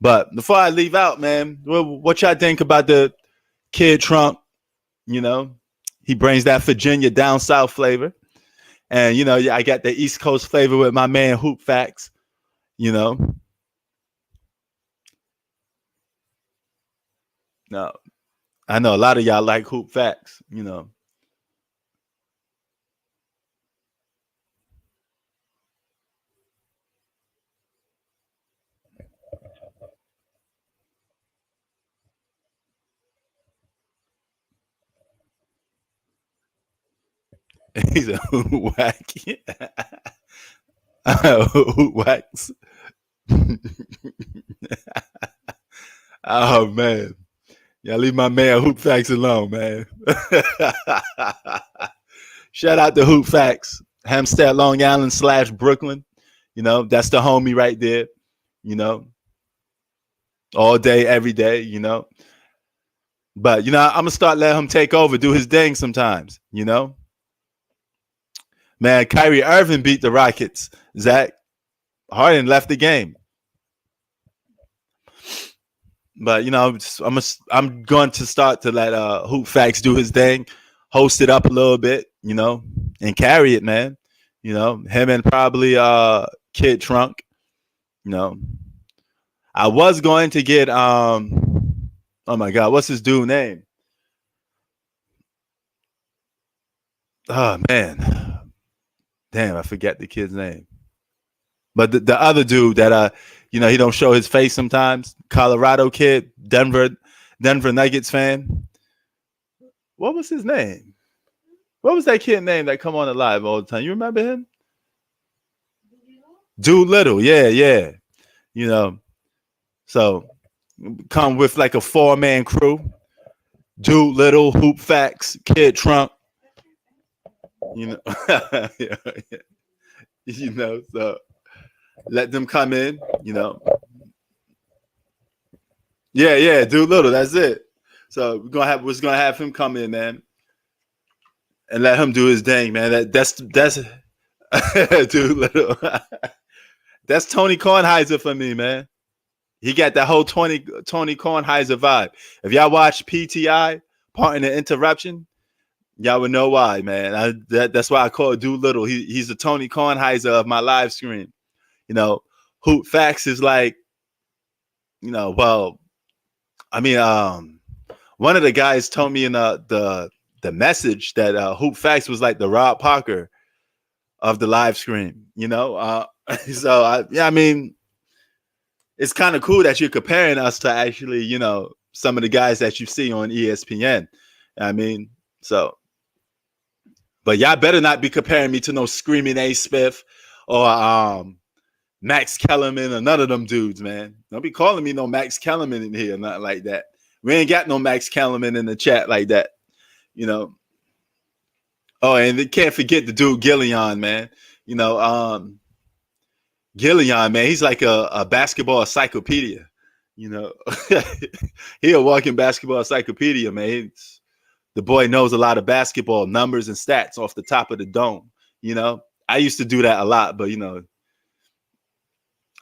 But before I leave out, man, what y'all think about the Kid Trunk? He brings that Virginia down south flavor. And, I got the East Coast flavor with my man Hoop Facts, No, I know a lot of y'all like Hoop Facts, He's a hoop whack. Hoop wax. Oh man. Yeah, leave my man Hoop Facts alone, man. Shout out to Hoop Facts. Hempstead, Long Island / Brooklyn. That's the homie right there. All day, every day, But I'm gonna start letting him take over, do his thing sometimes, Man, Kyrie Irving beat the Rockets. Zach Harden left the game. But I'm going to start to let Hoop Facts do his thing, host it up a little bit, and carry it, man. Him and probably Kid Trunk. I was going to get oh my God, what's his dude name? Oh man. Damn, I forget the kid's name. But the other dude that he don't show his face sometimes. Colorado kid, Denver Nuggets fan. What was his name? What was that kid name that come on the live all the time? You remember him? Doolittle. Yeah. So come with like a 4-man crew. Doolittle, Hoop Facts, Kid Trunk. Yeah. So let them come in, Yeah, Doolittle, that's it. So we're gonna have him come in, man, and let him do his thing, man. That's Doolittle. That's Tony Kornheiser for me, man. He got that whole Tony Kornheiser vibe. If y'all watch PTI, Part in the Interruption, y'all would know why, man. That's why I call it Doolittle. He's the Tony Kornheiser of my live stream. Hoop Facts is like, well, I mean, one of the guys told me in the message that Hoop Facts was like the Rob Parker of the live stream, so I mean, it's kind of cool that you're comparing us to actually, some of the guys that you see on ESPN. I mean, so, but y'all better not be comparing me to no Screaming A. Smith or Max Kellerman or none of them dudes, man. Don't be calling me no Max Kellerman in here, nothing like that. We ain't got no Max Kellerman in the chat like that, Oh, and they can't forget the dude Gillian, man. Gillian, man, he's like a basketball encyclopedia. He a walking basketball encyclopedia, man. The boy knows a lot of basketball numbers and stats off the top of the dome. I used to do that a lot, but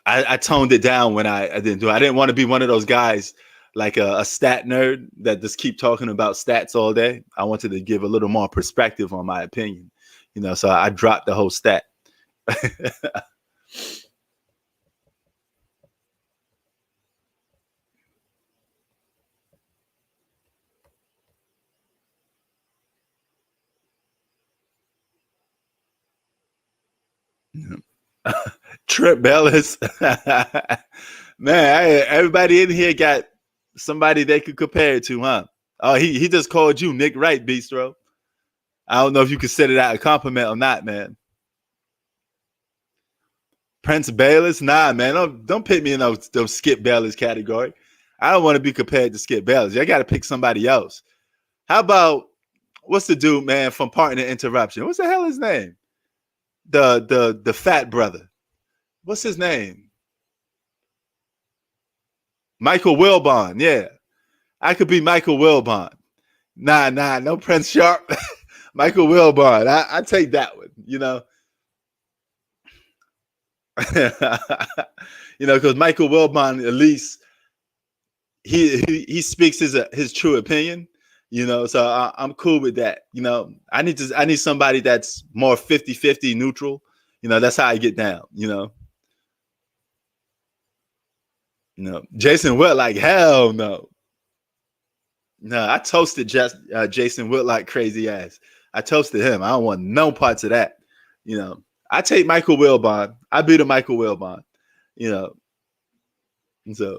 I toned it down when I didn't do it. I didn't want to be one of those guys like a stat nerd that just keep talking about stats all day. I wanted to give a little more perspective on my opinion, so I dropped the whole stat. Trip Bellis. Man, everybody in here got somebody they could compare it to, huh? Oh, he just called you Nick Wright, Bistro. I don't know if you consider that a compliment or not, man. Prince Bayless? Nah, man. Don't pick me in those Skip Bayless category. I don't want to be compared to Skip Bayless. I got to pick somebody else. How about, what's the dude, man, from Partner Interruption? What's the hell his name? The fat brother. What's his name? Michael Wilbon. Yeah. I could be Michael Wilbon. Nah, no Prince Sharp. Michael Wilbon. I take that one, because Michael Wilbon, at least he speaks his true opinion, so I'm cool with that. I need somebody that's more 50-50 neutral. That's how I get down, Jason Whitlock, hell no. No, I toasted Jason Whitlock crazy ass. I toasted him. I don't want no parts of that. I take Michael Wilbon. I beat a Michael Wilbon. So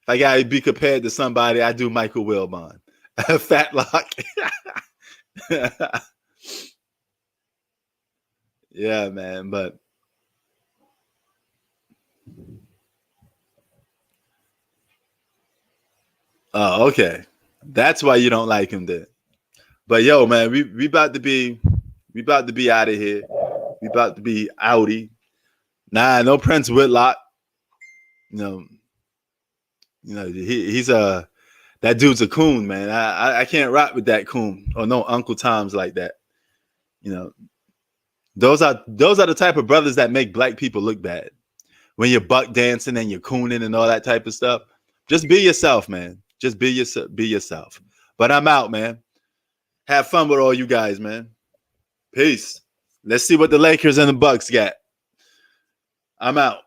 if I gotta be compared to somebody, I do Michael Wilbon. Fat Lock. Yeah, man, but oh, okay. That's why you don't like him then. But yo, man, we about to be out of here. We about to be outie. Nah, no Prince Whitlock. He's that dude's a coon, man. I can't rock with that coon or no Uncle Toms like that. Those are the type of brothers that make black people look bad. When you're buck dancing and you're cooning and all that type of stuff, just be yourself, man. Just be yourself. But I'm out, man. Have fun with all you guys, man. Peace. Let's see what the Lakers and the Bucks got. I'm out.